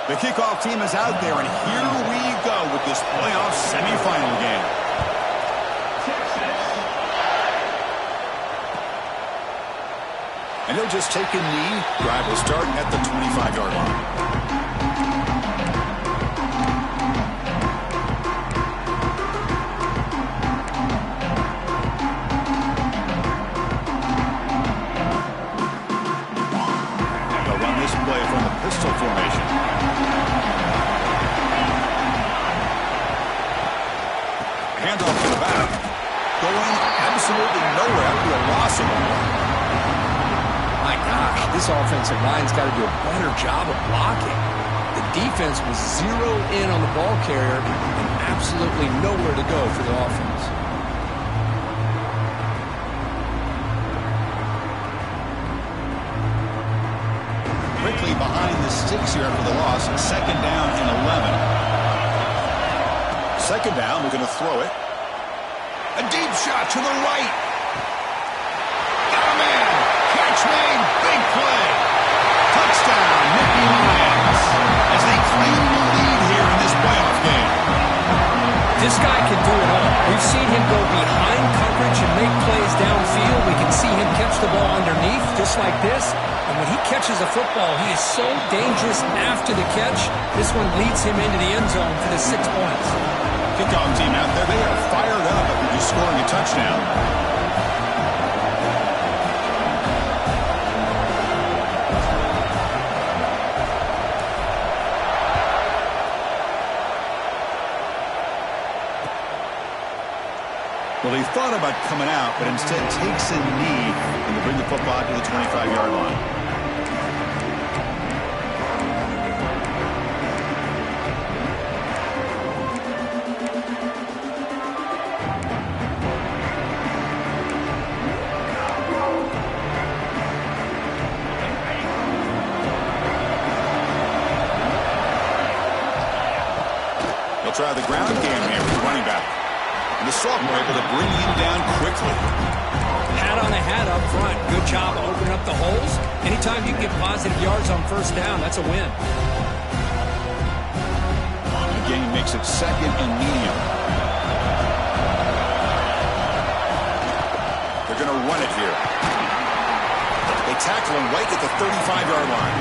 Speaker 1: The kickoff team is out there, and here we go with this playoff semifinal game. And he'll just take a knee. Drive will start at the 25-yard line. Formation. Handoff to the back. Going absolutely nowhere. That would be a loss of the ball.
Speaker 2: My gosh, this offensive line's got to do a better job of blocking. The defense was zeroed in on the ball carrier and absolutely nowhere to go for the offense.
Speaker 1: Quickly behind the sticks here after the loss. Second down and 11. Second down, we're going to throw it. A deep shot to the right. Got a man. Catch made. Big play. Touchdown, Nittany Lions, as they claim the lead here in this playoff game.
Speaker 2: This guy can do it all. We've seen him go behind coverage and make plays downfield. We can see him catch the ball underneath, just like this. And when he catches a football, he is so dangerous after the catch. This one leads him into the end zone for the 6 points.
Speaker 1: Kickoff team out there, they are fired up after just scoring a touchdown. Well, he thought about coming out, but instead takes a knee and to bring the football to the 25-yard line. They'll try the ground game here with the running back. And the sophomore able to bring him down quickly.
Speaker 2: Hat on the hat up front. Good job opening up the holes. Anytime you get positive yards on first down, that's a win.
Speaker 1: Again, he makes it second and medium. They're going to run it here. They tackle him right at the 35-yard line.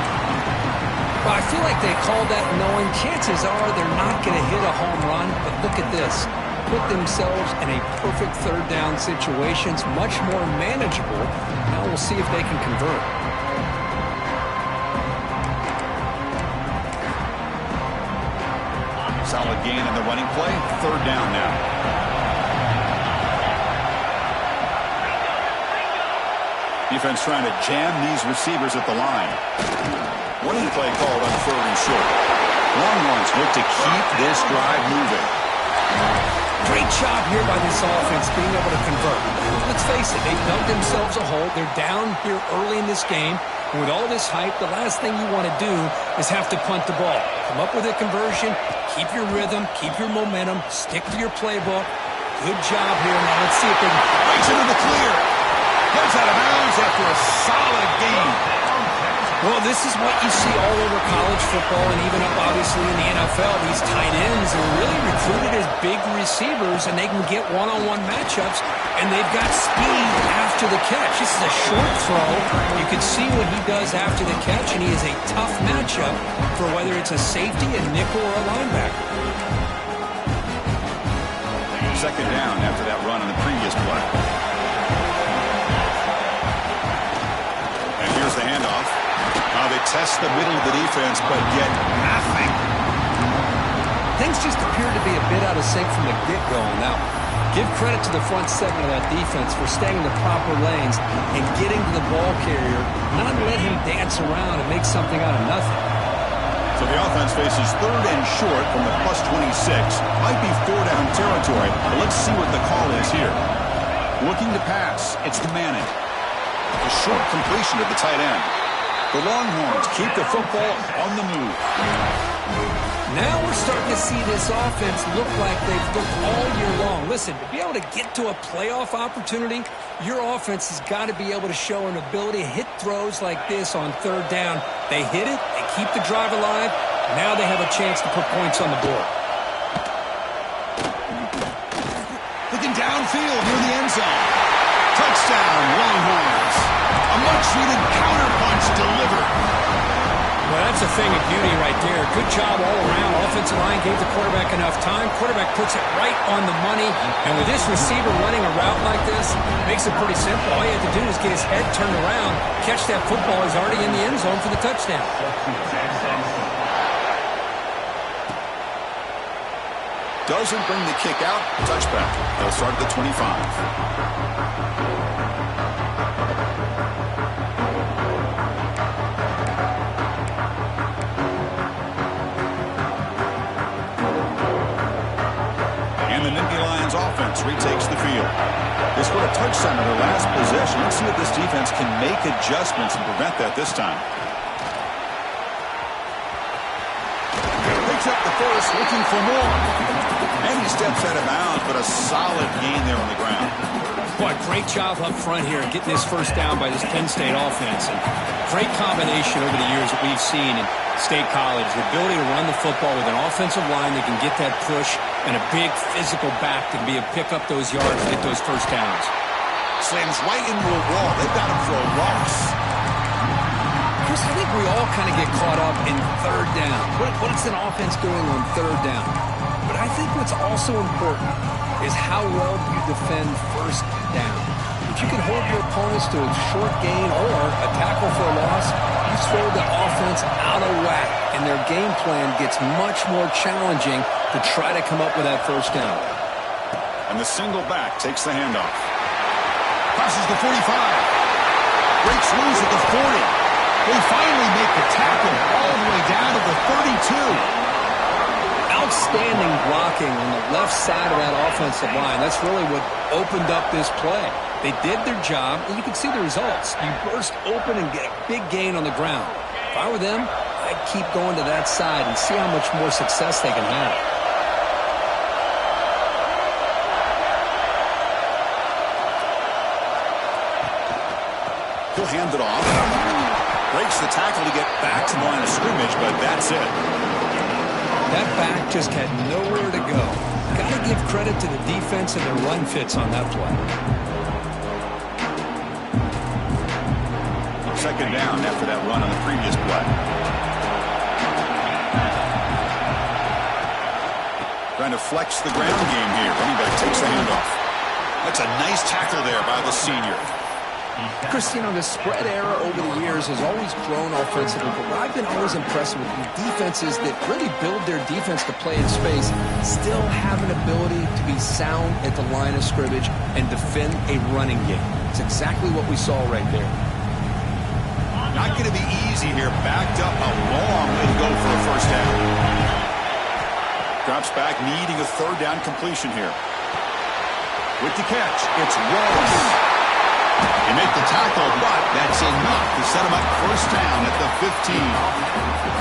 Speaker 2: Well, I feel like they called that knowing chances are they're not going to hit a home run, but look at this. Put themselves in a perfect third down situations, much more manageable. Now we'll see if they can convert.
Speaker 1: Solid gain on the running play. Third down now. Defense trying to jam these receivers at the line. Running play called on third and short. Longhorns look to keep this drive moving.
Speaker 2: Great job here by this offense being able to convert. Let's face it, they've dug themselves a hole. They're down here early in this game. And with all this hype, the last thing you want to do is have to punt the ball. Come up with a conversion, keep your rhythm, keep your momentum, stick to your playbook. Good job here. Now let's see if they can...
Speaker 1: Breaks into the clear. Gets out of bounds after a solid gain.
Speaker 2: Well, this is what you see all over college football and even up, obviously, in the NFL. These tight ends are really recruited as big receivers, and they can get one-on-one matchups, and they've got speed after the catch. This is a short throw. You can see what he does after the catch, and he is a tough matchup for whether it's a safety, a nickel, or a linebacker.
Speaker 1: Second down after that run on the previous play. And here's the handoff. They test the middle of the defense, but get nothing.
Speaker 2: Things just appear to be a bit out of sync from the get-go. Now, give credit to the front seven of that defense for staying in the proper lanes and getting to the ball carrier, not let him dance around and make something out of nothing.
Speaker 1: So the offense faces third and short from the plus 26. Might be four-down territory, but let's see what the call is here. Looking to pass, it's to Manning. A short completion to the tight end. The Longhorns keep the football on the move.
Speaker 2: Now we're starting to see this offense look like they've looked all year long. Listen, to be able to get to a playoff opportunity, your offense has got to be able to show an ability to hit throws like this on third down. They hit it, they keep the drive alive. Now they have a chance to put points on the board.
Speaker 1: Looking downfield near the end zone. Touchdown, Longhorns. A much-needed counterpunch delivered.
Speaker 2: Well, that's a thing of beauty right there. Good job all around. Offensive line gave the quarterback enough time. Quarterback puts it right on the money. And with this receiver running a route like this, makes it pretty simple. All you have to do is get his head turned around, catch that football. He's already in the end zone for the touchdown.
Speaker 1: Doesn't bring the kick out. Touchback. They'll start at the 25. Offense retakes the field. They scored a touchdown in their last possession. Let's see if this defense can make adjustments and prevent that this time. Picks up the first, looking for more. And he steps out of bounds, but a solid gain there on the ground.
Speaker 2: Boy, great job up front here getting this first down by this Penn State offense. And great combination over the years that we've seen in State College. The ability to run the football with an offensive line that can get that push and a big physical back to be able to pick up those yards and get those first downs.
Speaker 1: Slams right into a wall. They've got him for a loss.
Speaker 2: Chris, I think we all kind of get caught up in third down. What's an offense doing on third down? But I think what's also important is how well you defend first down. If you can hold your opponents to a short gain or a tackle for a loss, you throw the offense out of whack, and their game plan gets much more challenging to try to come up with that first down.
Speaker 1: And the single back takes the handoff. Passes the 45. Breaks loose at the 40. They finally make the tackle all the way down to the 32.
Speaker 2: Outstanding blocking on the left side of that offensive line. That's really what opened up this play. They did their job, and you can see the results. You burst open and get a big gain on the ground. If I were them, I'd keep going to that side and see how much more success they can have.
Speaker 1: He'll hand it off. Breaks the tackle to get back to the line of scrimmage, but that's it.
Speaker 2: That back just had nowhere to go. Got to give credit to the defense and their run fits on that play.
Speaker 1: Second down after that run on the previous play. Trying to flex the ground game here. Running back takes the handoff. That's a nice tackle there by the senior.
Speaker 2: Chris, you know, the spread era over the years has always grown offensively, but what I've been always impressed with defenses that really build their defense to play in space still have an ability to be sound at the line of scrimmage and defend a running game. It's exactly what we saw right there.
Speaker 1: Not going to be easy here. Backed up a long way to go for a first down. Drops back, needing a third down completion here. With the catch, it's Wallace. They make the tackle, but that's enough to set him up first down at the 15.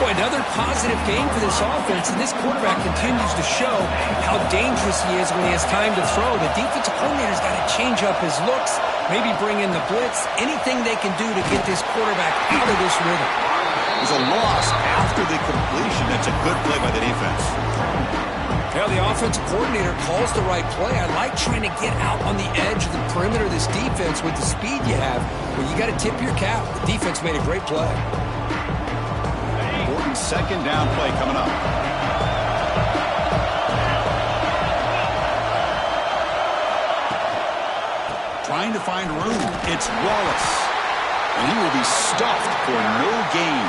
Speaker 2: Boy, another positive game for this offense, and this quarterback continues to show how dangerous he is when he has time to throw. The defensive coordinator's got to change up his looks, maybe bring in the blitz, anything they can do to get this quarterback out of this rhythm.
Speaker 1: There's a loss after the completion. That's a good play by the defense.
Speaker 2: Yeah, the offensive coordinator calls the right play. I like trying to get out on the edge of the perimeter of this defense with the speed you have. But you got to tip your cap. The defense made a great play.
Speaker 1: Important second down play coming up. Trying to find room. It's Wallace. And he will be stuffed for no gain.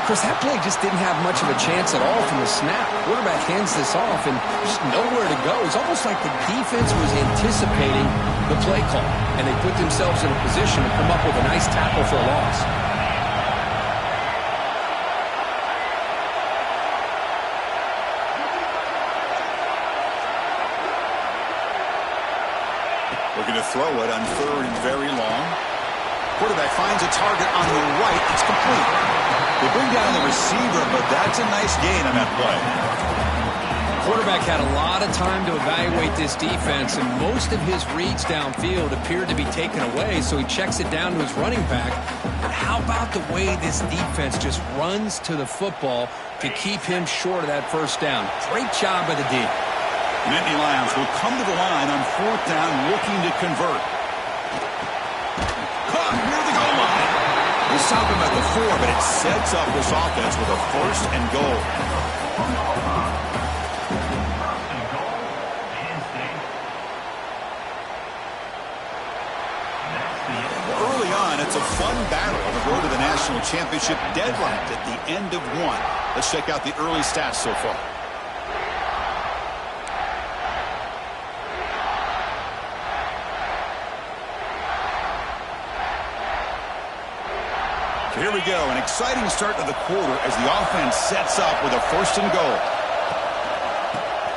Speaker 2: Chris, that play just didn't have much of a chance at all from the snap. Quarterback hands this off and just nowhere to go. It's almost like the defense was anticipating the play call, and they put themselves in a position to come up with a nice tackle for a loss.
Speaker 1: Looking to throw it on third and very long. Quarterback finds a target on the right. It's complete. They bring down the receiver, but that's a nice gain on that play.
Speaker 2: Quarterback had a lot of time to evaluate this defense, and most of his reads downfield appeared to be taken away, so he checks it down to his running back. But how about the way this defense just runs to the football to keep him short of that first down? Great job by the D.
Speaker 1: Nittany Lions will come to the line on fourth down looking to convert. Caught near the goal line. They stop him at the 4, but it sets up this offense with a first and goal. Early on, it's a fun battle on the road to the national championship, deadlocked at the end of one. Let's check out the early stats so far. Here we go, an exciting start to the quarter as the offense sets up with a first and goal.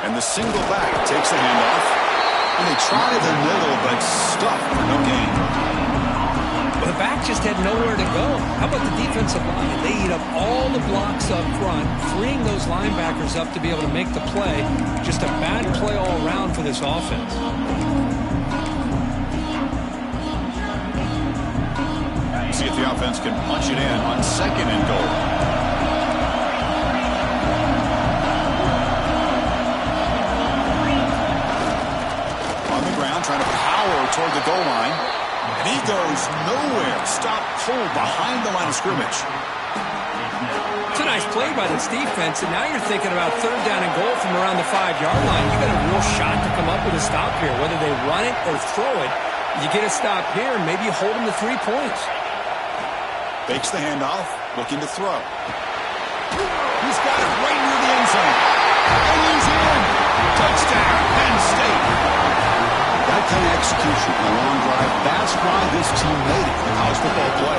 Speaker 1: And the single back takes the handoff. And they try the middle, but stuffed for no gain.
Speaker 2: Well, the back just had nowhere to go. How about the defensive line? They eat up all the blocks up front, freeing those linebackers up to be able to make the play. Just a bad play all around for this offense.
Speaker 1: See if the offense can punch it in on second and goal. On the ground, trying to power toward the goal line. And he goes nowhere. Stop cold behind the line of scrimmage.
Speaker 2: It's a nice play by this defense, and now you're thinking about third down and goal from around the 5-yard line. You got a real shot to come up with a stop here. Whether they run it or throw it, you get a stop here, and maybe you hold them to 3 points.
Speaker 1: Fakes the handoff, looking to throw. He's got it right near the end zone. And he's in. Touchdown, Penn State. That kind of execution, a long drive, that's why this team made it in college football play.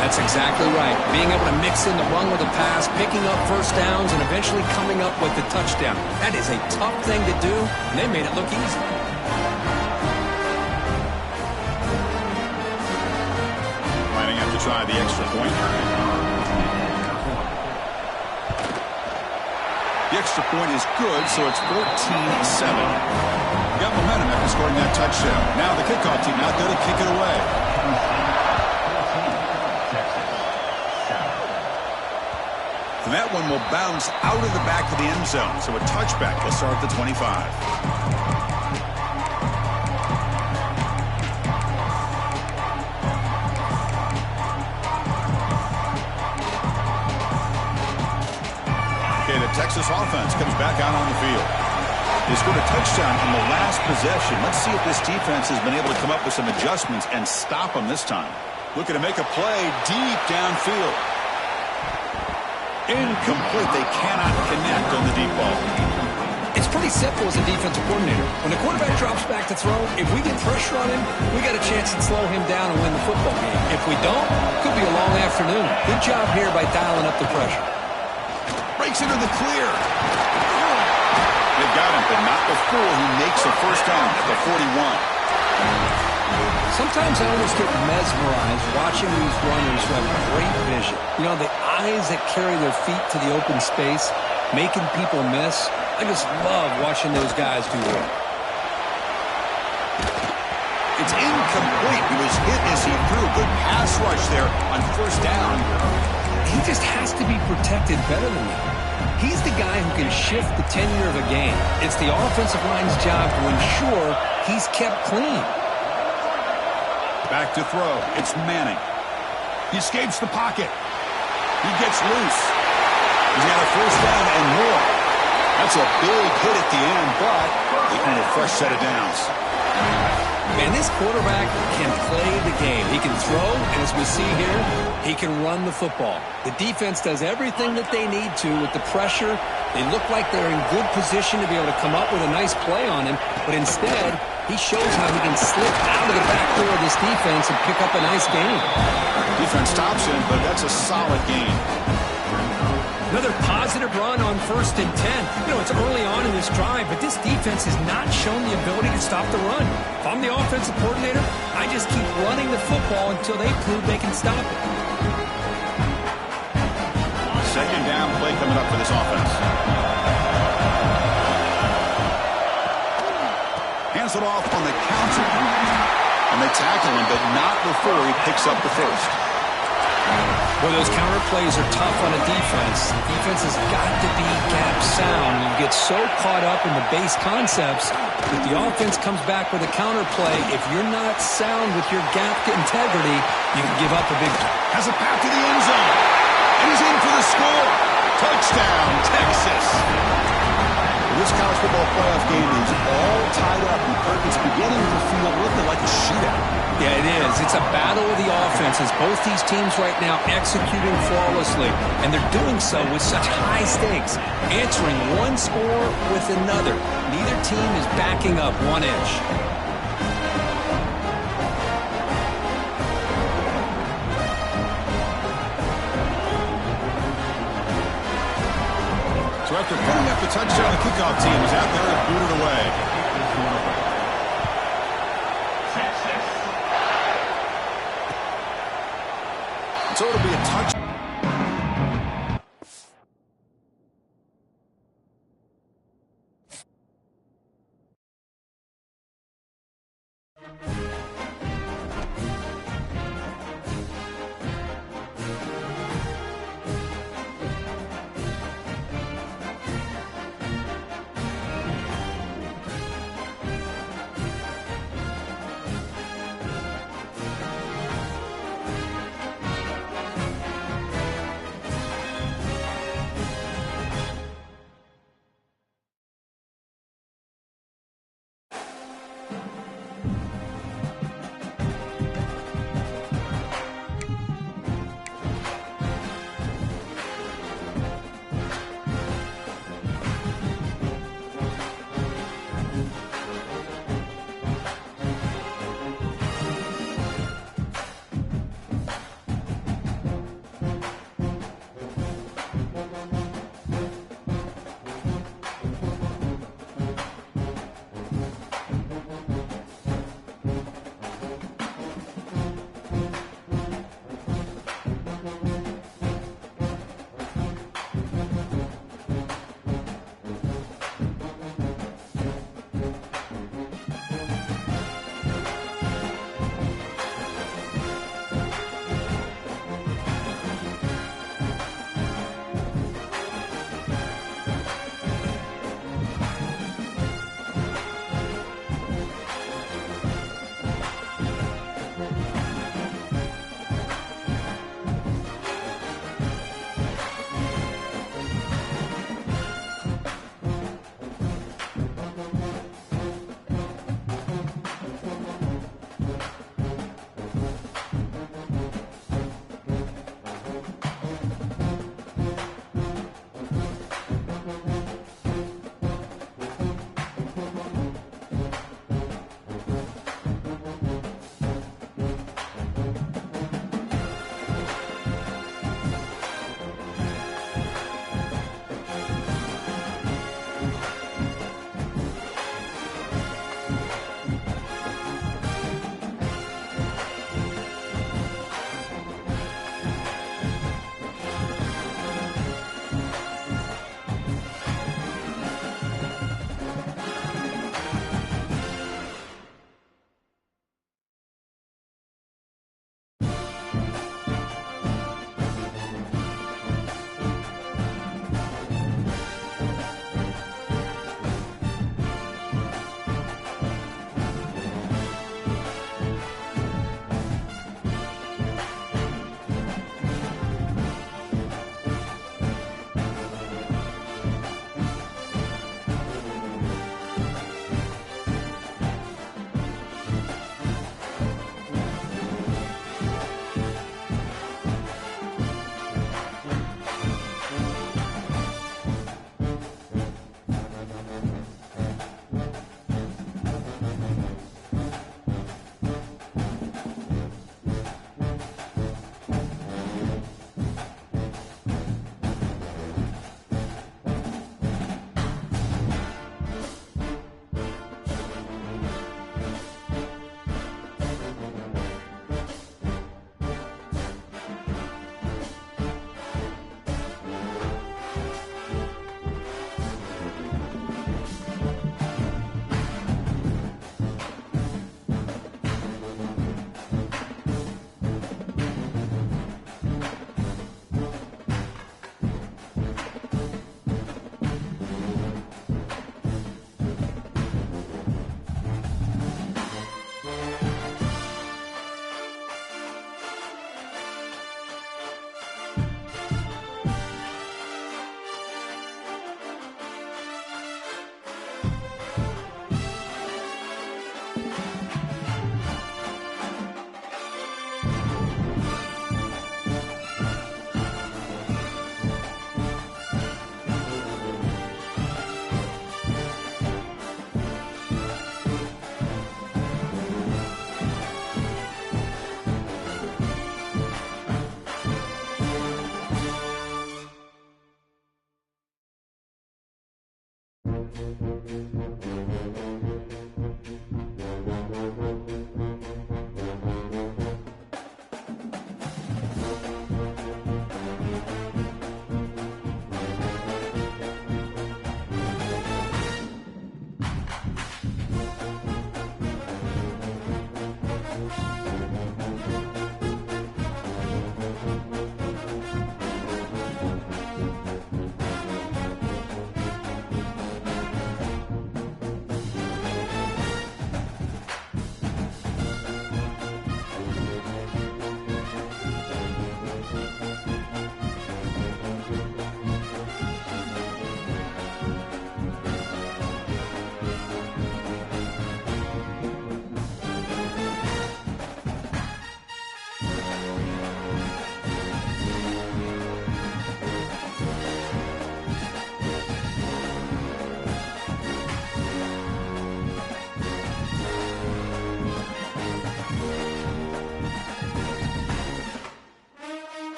Speaker 2: That's exactly right. Being able to mix in the run with a pass, picking up first downs, and eventually coming up with the touchdown. That is a tough thing to do, and they made it look easy.
Speaker 1: Try the extra point. The extra point is good, so it's 14-7. Got momentum after scoring that touchdown. Now the kickoff team out there to kick it away. And that one will bounce out of the back of the end zone, so a touchback will start at the 25. Texas offense comes back out on the field. They scored a touchdown in the last possession. Let's see if this defense has been able to come up with some adjustments and stop them this time. Looking to make a play deep downfield. Incomplete. They cannot connect on the deep ball.
Speaker 2: It's pretty simple as a defensive coordinator. When the quarterback drops back to throw, if we get pressure on him, we got a chance to slow him down and win the football game. If we don't, it could be a long afternoon. Good job here by dialing up the pressure.
Speaker 1: Breaks into the clear. They've got him, but not before he makes a first down at the 41.
Speaker 2: Sometimes I almost get mesmerized watching these runners who have great vision. You know, the eyes that carry their feet to the open space, making people miss. I just love watching those guys do work.
Speaker 1: It's incomplete. He was hit as he threw. Good pass rush there on first down.
Speaker 2: he just has to be protected better than that. He's the guy who can shift the tenure of a game. It's the offensive line's job to ensure he's kept clean.
Speaker 1: Back to throw. It's Manning. He escapes the pocket. He gets loose. He's got a first down and more. That's a big hit at the end, but they earn a fresh set of downs.
Speaker 2: And this quarterback can play the game. He can throw, and as we see here, he can run the football. The defense does everything that they need to with the pressure. They look like they're in good position to be able to come up with a nice play on him, but instead, he shows how he can slip out of the back door of this defense and pick up a nice gain.
Speaker 1: Defense stops him, but that's a solid gain.
Speaker 2: Another positive run on 1st and 10. You know, it's early on in this drive, but this defense has not shown the ability to stop the run. If I'm the offensive coordinator, I just keep running the football until they prove they can stop it.
Speaker 1: Second down play coming up for this offense. Hands it off on the counter. And they tackle him, but not before he picks up the first.
Speaker 2: Well, those counter plays are tough on a defense. Defense has got to be gap sound. You get so caught up in the base concepts that the offense comes back with a counter play. If you're not sound with your gap integrity, you can give up a big one.
Speaker 1: Has a path to the end zone. And he's in for the score. Touchdown, Texas. This college football playoff game is all tied up, and it's beginning to feel a little bit like a shootout.
Speaker 2: Yeah, it is. It's a battle of the offenses. Both these teams right now executing flawlessly, and they're doing so with such high stakes, answering one score with another. Neither team is backing up one inch.
Speaker 1: So after putting up the touchdown, the kickoff team is out there and booted away. So it'll be a touch.